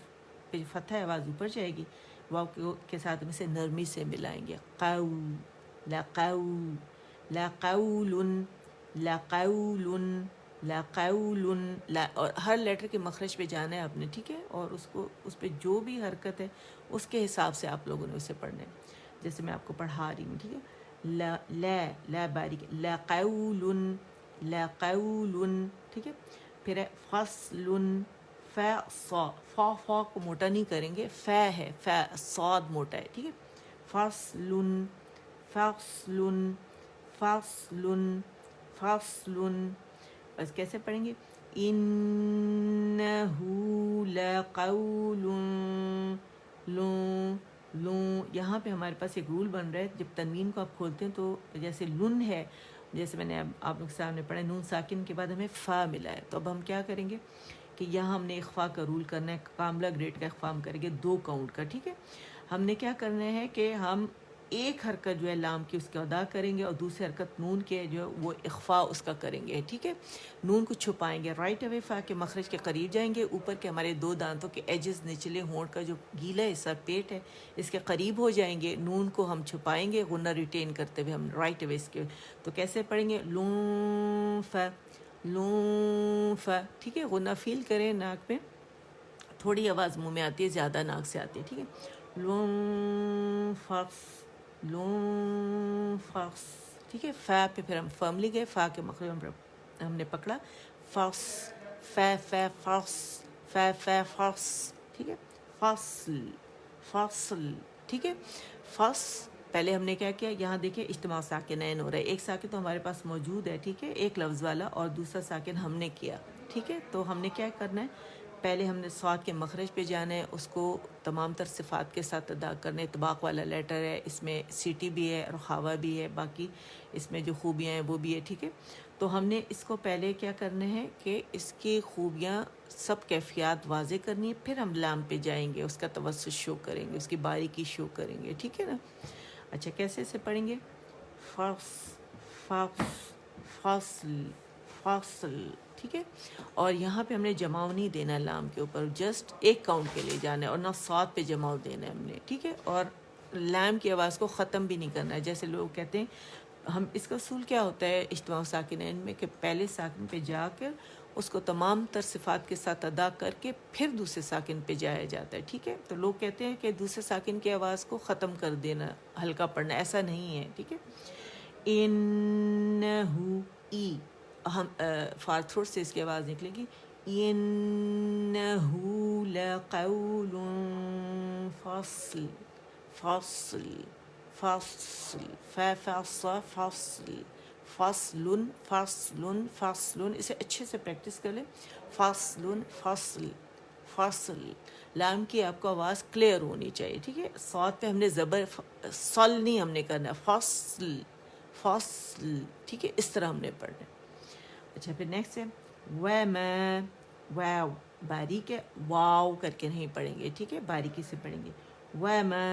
پہ فتحہ آواز اوپر جائے گی، واو کے ساتھ میں سے نرمی سے ملائیں گے، قو لقو لقول لقول لقول، اور ہر لیٹر کے مخرج پہ جانا ہے آپ نے، ٹھیک ہے، اور اس پہ جو بھی حرکت ہے اس کے حساب سے آپ لوگوں نے اسے پڑھنا ہے، جیسے میں آپ کو پڑھا رہی ہوں، ٹھیک ہے، لا باریک، لقول لقول، ٹھیک ہے، پھر ہے فصل، فا کو موٹا نہیں کریں گے، فا ہے، فا صاد موٹا ہے، ٹھیک ہے، فصل فصل فصل فصل، بس کیسے پڑھیں گے؟ انہو لقول لوں، یہاں پہ ہمارے پاس ایک رول بن رہا ہے، جب تنوین کو آپ کھولتے ہیں تو جیسے لن ہے، جیسے میں نے آپ لوگ سامنے پڑھا نون ساکن کے بعد ہمیں فا ملا ہے، تو اب ہم کیا کریں گے کہ یہاں ہم نے اخفا کا رول کرنا ہے، کاملہ گریڈ کا اخفا ہم کریں گے 2 کاؤنٹ کا، ٹھیک ہے، ہم نے کیا کرنا ہے کہ ہم ایک حرکت جو ہے لام کی اس کا ادا کریں گے، اور دوسری حرکت نون کے جو ہے وہ اخفا اس کا کریں گے، ٹھیک ہے، نون کو چھپائیں گے، رائٹ اوے فا کے مخرج کے قریب جائیں گے، اوپر کے ہمارے 2 دانتوں کے ایجز، نچلے ہونٹ کا جو گیلا حصہ پیٹ ہے اس کے قریب ہو جائیں گے، نون کو ہم چھپائیں گے، غنہ ریٹین کرتے ہوئے ہم رائٹ اوے اس کے، تو کیسے پڑھیں گے؟ لون فا، ٹھیک ہے، غنہ فیل کریں ناک پہ، تھوڑی آواز منہ میں آتی ہے، زیادہ ناک سے آتی ہے، ٹھیک ہے، لون فاس، ٹھیک ہے، فا پہ پھر ہم فرملی گئے، فا کے مخرج ہم نے پکڑا، فاس، فا فاس، فا فاس، ٹھیک ہے، فاصل فاصل، ٹھیک ہے، فاس، پہلے ہم نے کیا کیا، یہاں دیکھیں اجتماع ساکنین ہو رہا ہے، ایک ساکن تو ہمارے پاس موجود ہے، ٹھیک ہے، ایک لفظ والا، اور دوسرا ساکن ہم نے کیا، ٹھیک ہے، تو ہم نے کیا کرنا ہے، پہلے ہم نے صاد کے مخرج پہ جانا ہے، اس کو تمام تر صفات کے ساتھ ادا کرنے، طباق والا لیٹر ہے، اس میں سیٹی بھی ہے، رخاوہ بھی ہے، باقی اس میں جو خوبیاں ہیں وہ بھی ہے، ٹھیک ہے، تو ہم نے اس کو پہلے کیا کرنا ہے کہ اس کی خوبیاں سب کیفیات واضح کرنی ہے، پھر ہم لام پہ جائیں گے، اس کا توسط شو کریں گے، اس کی باریکی شو کریں گے، ٹھیک ہے نا، اچھا کیسے سے پڑھیں گے؟ فصل فصل، ٹھیک ہے، اور یہاں پہ ہم نے جماؤ نہیں دینا لام کے اوپر، جسٹ ایک کاؤنٹ کے لیے جانا ہے، اور نہ صاد پہ جماؤ دینا ہے ہم نے، ٹھیک ہے، اور لام کی آواز کو ختم بھی نہیں کرنا ہے، جیسے لوگ کہتے ہیں، ہم اس کا اصول کیا ہوتا ہے اجتماع ساکنین میں کہ پہلے ساکن پہ جا کر اس کو تمام تر صفات کے ساتھ ادا کر کے پھر دوسرے ساکن پہ جایا جاتا ہے، ٹھیک ہے، تو لوگ کہتے ہیں کہ دوسرے ساکن کی آواز کو ختم کر دینا، ہلکا پڑھنا، ایسا نہیں ہے، ٹھیک ہے، انہو ای، ہم فار تھروٹ سے اس کی آواز نکلے گی، انہو لقول فصل فصل فصل، فصل فصل فصل فصل، اسے اچھے سے پریکٹس کر لیں، فصل فصل فصل، لام کی آپ کو آواز کلیئر ہونی چاہیے، ٹھیک ہے، صاد پہ ہم نے زبر صل نہیں ہم نے کرنا، فصل فصل، ٹھیک ہے، اس طرح ہم نے پڑھنا ہے، اچھا پھر نیکسٹ ہے وما، واو باریک ہے، واو کر کے نہیں پڑھیں گے، ٹھیک ہے، باریکی سے پڑھیں گے، وما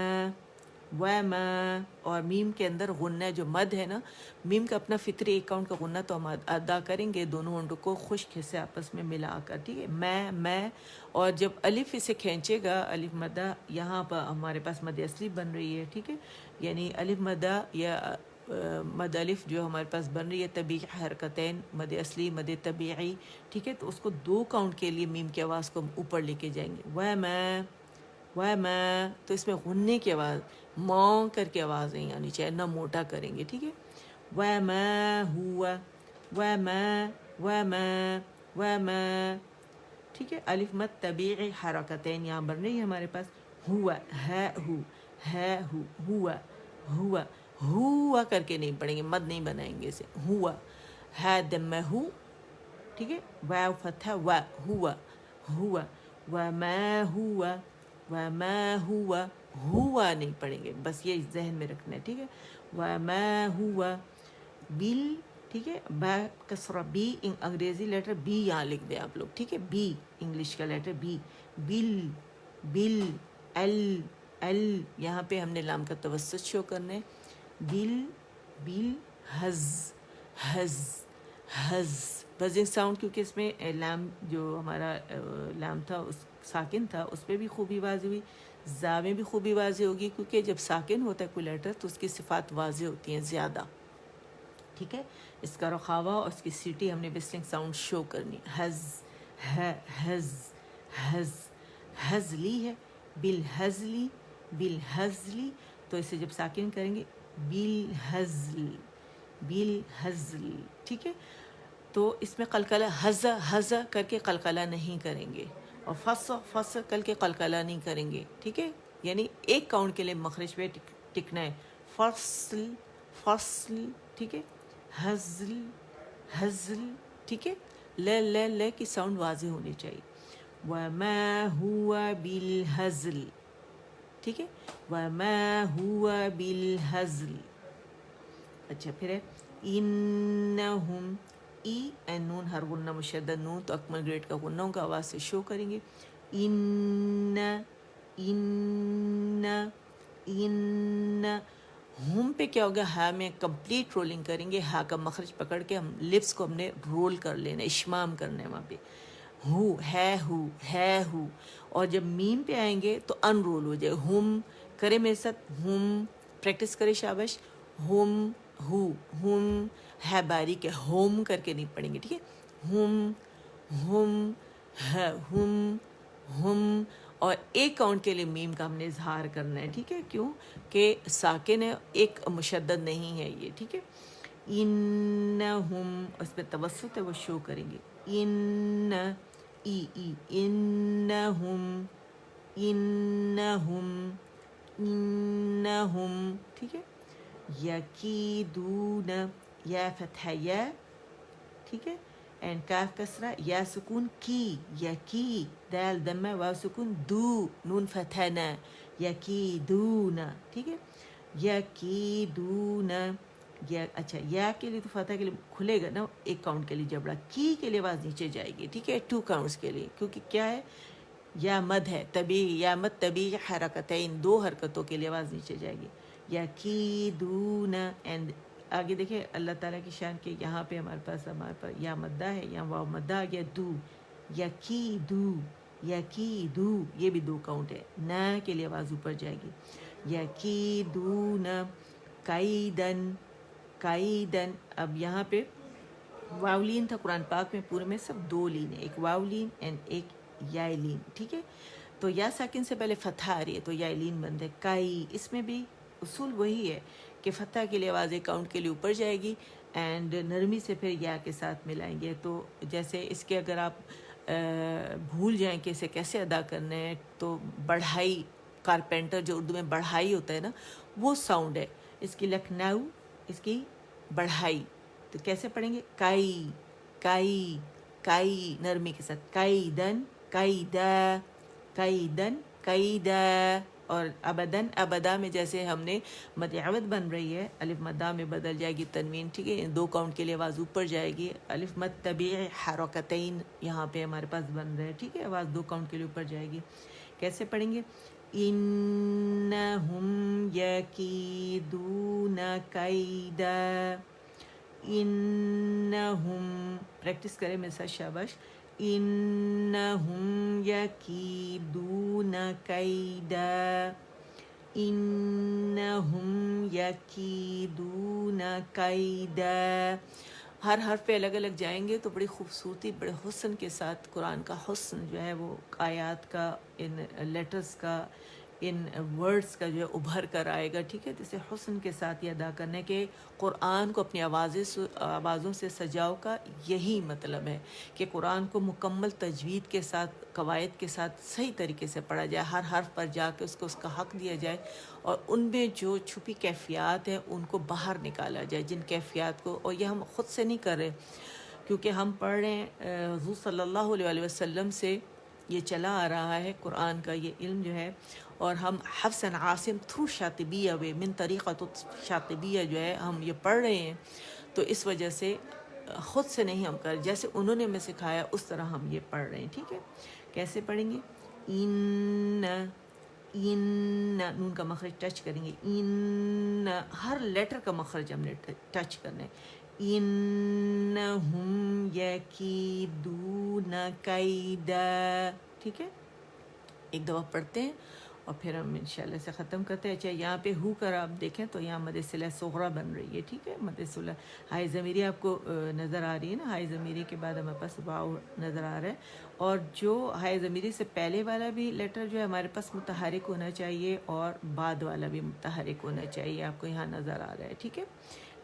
وما، اور میم کے اندر غنہ جو مد ہے نا، میم کا اپنا فطری ایک کاؤنٹ کا غنہ تو ہم ادا کریں گے، دونوں ہونٹوں کو خشک سے آپس میں ملا کر، ٹھیک ہے، میں، اور جب الف اسے کھینچے گا، الف مدہ، یہاں پر ہمارے پاس مد اصلی بن رہی ہے، ٹھیک ہے، یعنی الف مدہ یا مد الف جو ہمارے پاس بن رہی ہے طبیعی حرکتین، مد اصلی مد طبیعی، ٹھیک ہے، تو اس کو 2 کاؤنٹ کے لیے میم کی آواز کو اوپر لے کے جائیں گے، وما، تو اس میں غنے کی آواز ماں کر کے آواز نہیں آنی چاہیے، نہ موٹا کریں گے، ٹھیک ہے، وما ہوا وما وما وما، ٹھیک ہے، الف مد طبیعی حرکتین یہاں بن رہی ہے ہمارے پاس، ہوا ہے ہوا ہوا ہوا کر کے نہیں پڑھیں گے، مد نہیں بنائیں گے اسے، ہوا ہے دم ہو، ٹھیک ہے، واو فتح و ہوا ہوا وما ہوا وما ہوا ہوا نہیں پڑھیں گے، بس یہ ذہن میں رکھنا ہے، ٹھیک ہے، وما ہوا بل، ٹھیک ہے، با کسرہ بی، انگریزی لیٹر بی یہاں لکھ دیں آپ لوگ، ٹھیک ہے، بی انگلش کا لیٹر بی، بل بل ال یہاں پہ ہم نے لام کا توسط شو کرنا ہے، بل بل حز حز حز بزنگ ساؤنڈ، کیونکہ اس میں لام جو ہمارا لام تھا اس ساکن تھا، اس پہ بھی خوبی واضح ہوئی، زا میں بھی خوبی واضح ہوگی، کیونکہ جب ساکن ہوتا ہے کوئی لیٹر تو اس کی صفات واضح ہوتی ہیں زیادہ، ٹھیک ہے، اس کا رخاوہ اور اس کی سیٹی ہم نے وسلنگ ساؤنڈ شو کرنی، حز حز حز حزلی ہے، بالحزلی بالحزلی، تو اسے جب ساکن کریں گے بالحزل بالحزل، ٹھیک ہے، تو اس میں قلقلہ حز حز کر کے قلقلہ نہیں کریں گے، اور فص فص کر کے قلقلہ نہیں کریں گے، ٹھیک ہے، یعنی ایک کاؤنٹ کے لیے مخرج پہ ٹکنا ہے، فصل فصل، ٹھیک ہے، حزل حزل، ٹھیک ہے، ل کی ساؤنڈ واضح ہونی چاہیے، وما ہوا بالحزل، ٹھیک ہے، وما ہوا بالحزل، اچھا پھر ہے انہم، ای این نون ہر غنہ مشدد نون، تو اکمل گریڈ کا غنوں کا آواز سے شو کریں گے، ان ان ان ہم پہ کیا ہوگا، ہا میں کمپلیٹ رولنگ کریں گے، ہا کا مخرج پکڑ کے ہم لپس کو ہم نے رول کر لینا، اشمام کرنا ہے وہاں پہ، ہے ہو، اور جب میم پہ آئیں گے تو ان رول ہو جائے، ہم کرے میرے ساتھ، ہم پریکٹس کرے شابش، ہم ہم ہے باریک ہے، ہوم کر کے نہیں پڑھیں گے، ٹھیک ہے، ہم ہے ہم، اور ایک کاؤنٹ کے لیے میم کا ہم نے اظہار کرنا ہے، ٹھیک ہے، کیوں کہ ساکن ہے، ایک مشدد نہیں ہے یہ، ٹھیک ہے، انہم، اس پہ توسط ہے وہ شو کریں گے، انہم انہم، ٹھیک ہے، یکیدون، یا فتح یا، ٹھیک ہے، اینڈ کاف کسرہ، یا سکون کی، یکی، دال دمہ، واو سکون، دو نون فتح نا، یکیدون، ٹھیک ہے، یکیدون، یا اچھا یا کے لیے تو فتح کے لیے کھلے گا نا ایک کاؤنٹ کے لیے جبڑا، کی کے لیے آواز نیچے جائے گی، ٹھیک ہے، 2 کاؤنٹس کے لیے، کیونکہ کیا ہے، یا مد ہے طبیعی، یا مد طبیعی حرکتین، 2 حرکتوں کے لیے آواز نیچے جائے گی، یکیدون، اینڈ آگے دیکھیں اللہ تعالیٰ کی شان کے یہاں پہ ہمارے پاس یا مدہ ہے، یا واو مدہ آ گیا، دو، یکیدو یکیدو، یہ بھی 2 کاؤنٹ ہے، نا کے لیے آواز اوپر جائے گی، یکیدون کائیدن کائیدن، اب یہاں پہ واولین تھا قرآن پاک میں پورے میں سب 2 لین ہے، ایک واولین اینڈ ایک یائے لین، ٹھیک ہے، تو یا ساکن سے پہلے فتح آ رہی ہے تو یائے لین بند ہے، کائی، اس میں بھی اصول وہی ہے کہ فتح کے لیے آواز ایک کاؤنٹ کے لیے اوپر جائے گی، اینڈ نرمی سے پھر یا کے ساتھ ملائیں گے، تو جیسے اس کے اگر آپ بھول جائیں کہ اسے کیسے ادا کرنا ہے، تو بڑھائی، کارپینٹر جو اردو میں بڑھائی ہوتا ہے نا، وہ ساؤنڈ ہے اس کی، لکھنؤ، اس کی بڑھائی، تو کیسے پڑھیں گے، کائی کائی کائی، نرمی کے ساتھ، کائیدن کائیدا کائیدن کائیدا، اور ابدن ابدا میں جیسے ہم نے مد عوض بن رہی ہے، الف مدہ میں بدل جائے گی تنوین، ٹھیک ہے، 2 کاؤنٹ کے لیے آواز اوپر جائے گی، الف مد طبیعی حرکتین یہاں پہ ہمارے پاس بن رہا ہے، ٹھیک ہے، آواز 2 کاؤنٹ کے لیے اوپر جائے گی، کیسے پڑھیں گے، انہم یکیدون کیدا، انہم، پریکٹس کریں میرے ساتھ شاباش، انہم یکیدون کیدا، انہم یکیدون کیدا، ہر حرف پہ الگ الگ جائیں گے تو بڑی خوبصورتی، بڑے حسن کے ساتھ قرآن کا حسن جو ہے وہ آیات کا، ان لیٹرز کا، ان ورڈز کا جو ہے ابھر کر آئے گا. ٹھیک ہے, تو اسے حسن کے ساتھ یہ ادا کرنا ہے کہ قرآن کو اپنی آوازوں سے سجاؤ کا یہی مطلب ہے کہ قرآن کو مکمل تجوید کے ساتھ, قواعد کے ساتھ صحیح طریقے سے پڑھا جائے, ہر حرف پر جا کے اس کو اس کا حق دیا جائے, اور ان میں جو چھپی کیفیات ہیں ان کو باہر نکالا جائے, جن کیفیات کو, اور یہ ہم خود سے نہیں کر رہے کیونکہ ہم پڑھ رہے ہیں حضور صلی اللہ علیہ وسلم سے یہ چلا آ رہا ہے قرآن کا یہ علم جو ہے, اور ہم حفص عاصم تھرو شاطبیہ من طریقۃ شاطبیہ جو ہے ہم یہ پڑھ رہے ہیں, تو اس وجہ سے خود سے نہیں ہم کر, جیسے انہوں نے ہمیں سکھایا اس طرح ہم یہ پڑھ رہے ہیں. ٹھیک ہے, کیسے پڑھیں گے؟ ان نون کا مخرج ٹچ کریں گے, ان ہر لیٹر کا مخرج ہم نے ٹچ کرنا ہے. انہم یکیدون کیدا. ٹھیک ہے, ایک دفعہ پڑھتے ہیں اور پھر ہم انشاءاللہ سے ختم کرتے ہیں. اچھا, یہاں پہ ہو کر آپ دیکھیں تو یہاں مد صلہ صغریٰ بن رہی ہے. ٹھیک ہے, مد صلہ ہائی ضمیری آپ کو نظر آ رہی ہے نا, ہائی ضمیری کے بعد ہمارے پاس واو نظر آ رہا ہے, اور جو ہائی ضمیری سے پہلے والا بھی لیٹر جو ہے ہمارے پاس متحرک ہونا چاہیے, اور بعد والا بھی متحرک ہونا چاہیے, آپ کو یہاں نظر آ رہا ہے. ٹھیک ہے,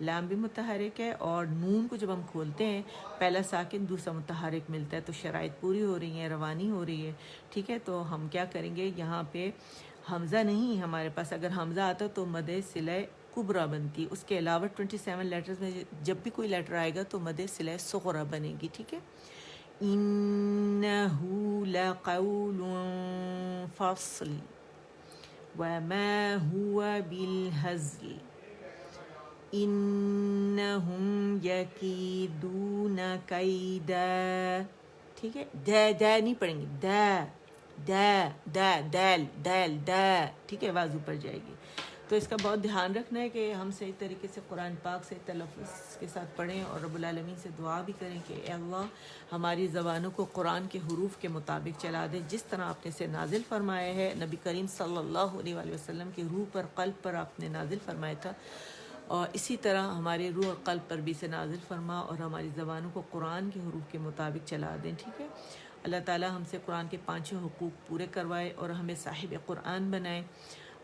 لام بھی متحرک ہے, اور نون کو جب ہم کھولتے ہیں پہلا ساکن دوسرا متحرک ملتا ہے, تو شرائط پوری ہو رہی ہیں, روانی ہو رہی ہے. ٹھیک ہے, تو ہم کیا کریں گے, یہاں پہ حمزہ نہیں ہمارے پاس, اگر حمزہ آتا تو مد صلہ کبریٰ بنتی, اس کے علاوہ 27 لیٹرز میں جب بھی کوئی لیٹر آئے گا تو مد صلہ صغریٰ بنے گی. ٹھیک ہے, انہو لقول فصل وما هو بالہزل انہم یکیدون کیدا. ٹھیک ہے, دا نہیں پڑھیں گے, دال دال دا. ٹھیک ہے, آواز اوپر جائے گی. تو اس کا بہت دھیان رکھنا ہے کہ ہم صحیح طریقے سے قرآن پاک سے تلفظ کے ساتھ پڑھیں, اور رب العالمین سے دعا بھی کریں کہ اے اللہ ہماری زبانوں کو قرآن کے حروف کے مطابق چلا دیں, جس طرح آپ نے اسے نازل فرمایا ہے. نبی کریم صلی اللہ علیہ وسلم کی روح پر, قلب پر آپ نے نازل فرمایا تھا, اور اسی طرح ہمارے روح اور قلب پر بھی سے نازل فرما, اور ہماری زبانوں کو قرآن کے حروف کے مطابق چلا دیں. ٹھیک ہے, اللہ تعالی ہم سے قرآن کے 5 حقوق پورے کروائے اور ہمیں صاحب قرآن بنائے.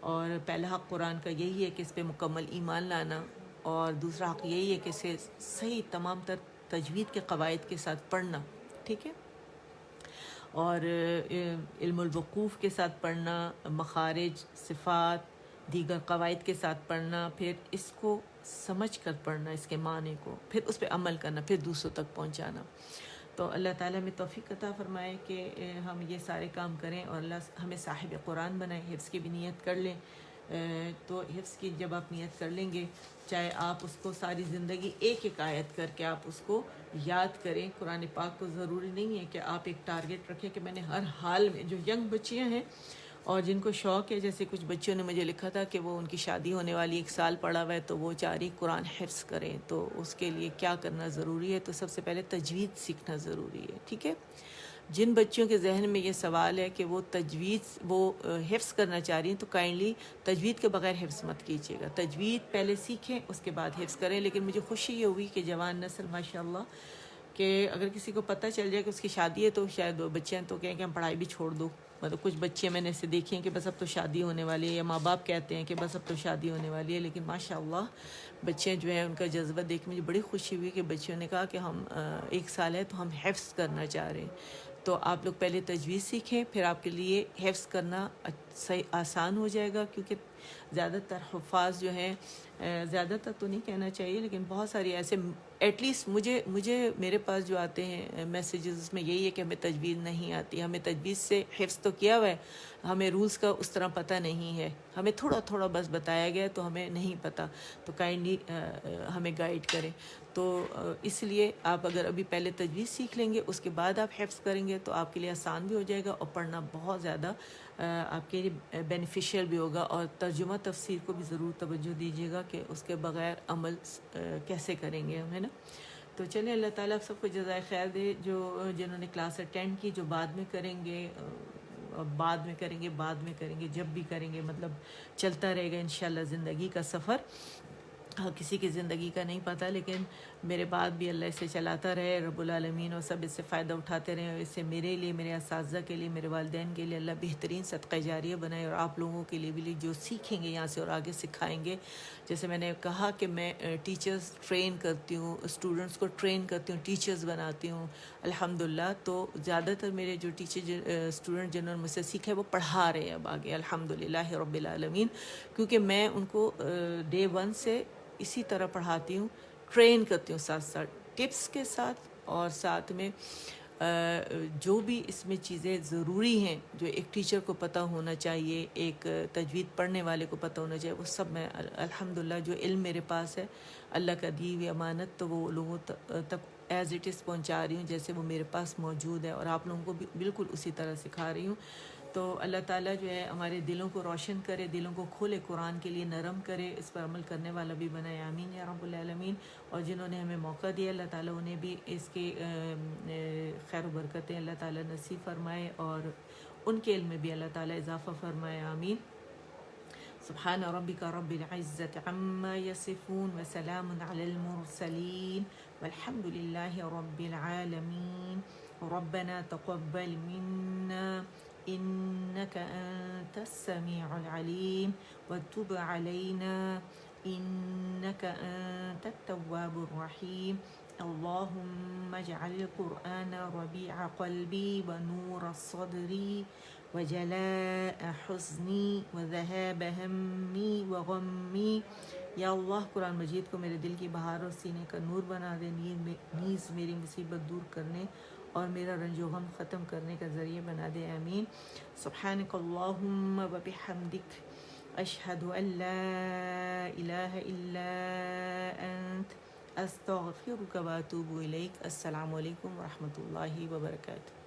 اور پہلا حق قرآن کا یہی ہے کہ اس پہ مکمل ایمان لانا, اور دوسرا حق یہی ہے کہ اسے صحیح تمام تر تجوید کے قواعد کے ساتھ پڑھنا. ٹھیک ہے, اور علم الوقوف کے ساتھ پڑھنا, مخارج, صفات, دیگر قواعد کے ساتھ پڑھنا, پھر اس کو سمجھ کر پڑھنا, اس کے معنی کو, پھر اس پہ عمل کرنا, پھر دوسروں تک پہنچانا. تو اللہ تعالیٰ میں توفیق عطا فرمائے کہ ہم یہ سارے کام کریں, اور اللہ ہمیں صاحب قرآن بنائے. حفظ کی بھی نیت کر لیں, تو حفظ کی جب آپ نیت کر لیں گے, چاہے آپ اس کو ساری زندگی ایک ایک آیت کر کے آپ اس کو یاد کریں. قرآن پاک کو ضروری نہیں ہے کہ آپ ایک ٹارگٹ رکھیں کہ میں نے ہر حال میں, جو ینگ بچیاں ہیں اور جن کو شوق ہے, جیسے کچھ بچیوں نے مجھے لکھا تھا کہ وہ ان کی شادی ہونے والی 1 سال پڑا ہوا ہے, تو وہ چاہ رہی قرآن حفظ کریں, تو اس کے لیے کیا کرنا ضروری ہے؟ تو سب سے پہلے تجوید سیکھنا ضروری ہے. ٹھیک ہے, جن بچیوں کے ذہن میں یہ سوال ہے کہ وہ تجوید وہ حفظ کرنا چاہ رہی ہیں, تو کائنڈلی تجوید کے بغیر حفظ مت کیجیے گا, تجوید پہلے سیکھیں اس کے بعد حفظ کریں. لیکن مجھے خوشی یہ ہوئی کہ جوان نسل ماشاءاللہ, کہ اگر کسی کو پتہ چل جائے کہ اس کی شادی ہے تو شاید وہ بچے ہیں تو کہیں کہ ہم پڑھائی بھی چھوڑ دو. مطلب کچھ بچے میں نے ایسے دیکھے ہیں کہ بس اب تو شادی ہونے والی ہے, یا ماں باپ کہتے ہیں کہ بس اب تو شادی ہونے والی ہے, لیکن ماشاءاللہ بچے جو ہیں ان کا جذبہ دیکھ کے مجھے بڑی خوشی ہوئی کہ بچیوں نے کہا کہ ہم 1 سال ہے تو ہم حفظ کرنا چاہ رہے ہیں. تو آپ لوگ پہلے تجوید سیکھیں, پھر آپ کے لیے حفظ کرنا صحیح آسان ہو جائے گا, کیونکہ زیادہ تر حفاظ جو ہیں, زیادہ تر تو نہیں کہنا چاہیے, لیکن بہت ساری ایسے, ایٹ لیسٹ مجھے میرے پاس جو آتے ہیں میسیجز, اس میں یہی ہے کہ ہمیں تجوید نہیں آتی. ہمیں تجوید سے حفظ تو کیا ہوا ہے, ہمیں رولز کا اس طرح پتہ نہیں ہے, ہمیں تھوڑا تھوڑا بس بتایا گیا تو ہمیں نہیں پتہ, تو کائنڈلی ہمیں گائیڈ کریں. تو اس لیے آپ اگر ابھی پہلے تجوید سیکھ لیں گے, اس کے بعد آپ حفظ کریں گے, تو آپ کے لیے آسان بھی ہو جائے گا, اور پڑھنا بہت زیادہ آپ کے لیے بینیفیشیل بھی ہوگا. اور ترجمہ تفسیر کو بھی ضرور توجہ دیجیے گا کہ اس کے بغیر عمل کیسے کریں گے ہم, ہے نا. تو چلیں, اللہ تعالیٰ آپ سب کو جزائے خیر دے, جنہوں نے کلاس اٹینڈ کی, جو بعد میں کریں گے, بعد میں کریں گے, جب بھی کریں گے, مطلب چلتا رہے گا انشاءاللہ زندگی کا سفر. ہاں کسی کی زندگی کا نہیں پتہ، لیکن میرے بعد بھی اللہ اسے چلاتا رہے رب العالمین، اور سب اس سے فائدہ اٹھاتے رہیں، اور اس سے میرے لیے، میرے اساتذہ کے لیے، میرے والدین کے لیے اللہ بہترین صدقہ جاریہ بنائے، اور آپ لوگوں کے لیے بھی جو سیکھیں گے یہاں سے اور آگے سکھائیں گے. جیسے میں نے کہا کہ میں ٹیچرز ٹرین کرتی ہوں، اسٹوڈنٹس کو ٹرین کرتی ہوں، ٹیچرز بناتی ہوں الحمدللہ. تو زیادہ تر میرے جو ٹیچر اسٹوڈنٹ جنہوں نے مجھ سے سیکھا ہے وہ پڑھا رہے ہیں اب آگے الحمدللہ رب العالمین، کیونکہ میں ان کو ڈے ون سے اسی طرح پڑھاتی ہوں، ٹرین کرتی ہوں ساتھ ساتھ ٹپس کے ساتھ، اور ساتھ میں جو بھی اس میں چیزیں ضروری ہیں جو ایک ٹیچر کو پتہ ہونا چاہیے، ایک تجوید پڑھنے والے کو پتہ ہونا چاہیے، وہ سب میں الحمدللہ جو علم میرے پاس ہے اللہ کا دی ہوئی امانت، تو وہ لوگوں تک ایز اٹ از پہنچا رہی ہوں جیسے وہ میرے پاس موجود ہے، اور آپ لوگوں کو بھی بالکل اسی طرح سکھا رہی ہوں. تو اللہ تعالیٰ جو ہے ہمارے دلوں کو روشن کرے، دلوں کو کھولے، قرآن کے لیے نرم کرے، اس پر عمل کرنے والا بھی بنائے، آمین یا رب العالمین. اور جنہوں نے ہمیں موقع دیا اللہ تعالیٰ انہیں بھی اس کے خیر و برکتیں اللہ تعالیٰ نصیب فرمائے، اور ان کے علم میں بھی اللہ تعالیٰ اضافہ فرمائے، آمین. سبحان ربك رب العزة عما يصفون وسلام على المرسلين والحمد لله رب العالمين. ربنا تقبل منا إنك أنت السميع العليم وتب علينا إنك أنت التواب الرحيم. اللهم اجعل القرآن ربيع قلبي ونور صدري وجلاء حزنی وذہاب ہمی وغمی. یا اللہ قرآن مجید کو میرے دل کی بہار اور سینے کا نور بنا دے، نیز میری مصیبت دور کرنے اور میرا رنج و غم ختم کرنے کا ذریعہ بنا دے، آمین. سبحانک اللہم و بحمدک اشہد ان لا الہ الا انت استغفرک و اتوب الیک. السلام علیکم ورحمۃ اللہ وبرکاتہ.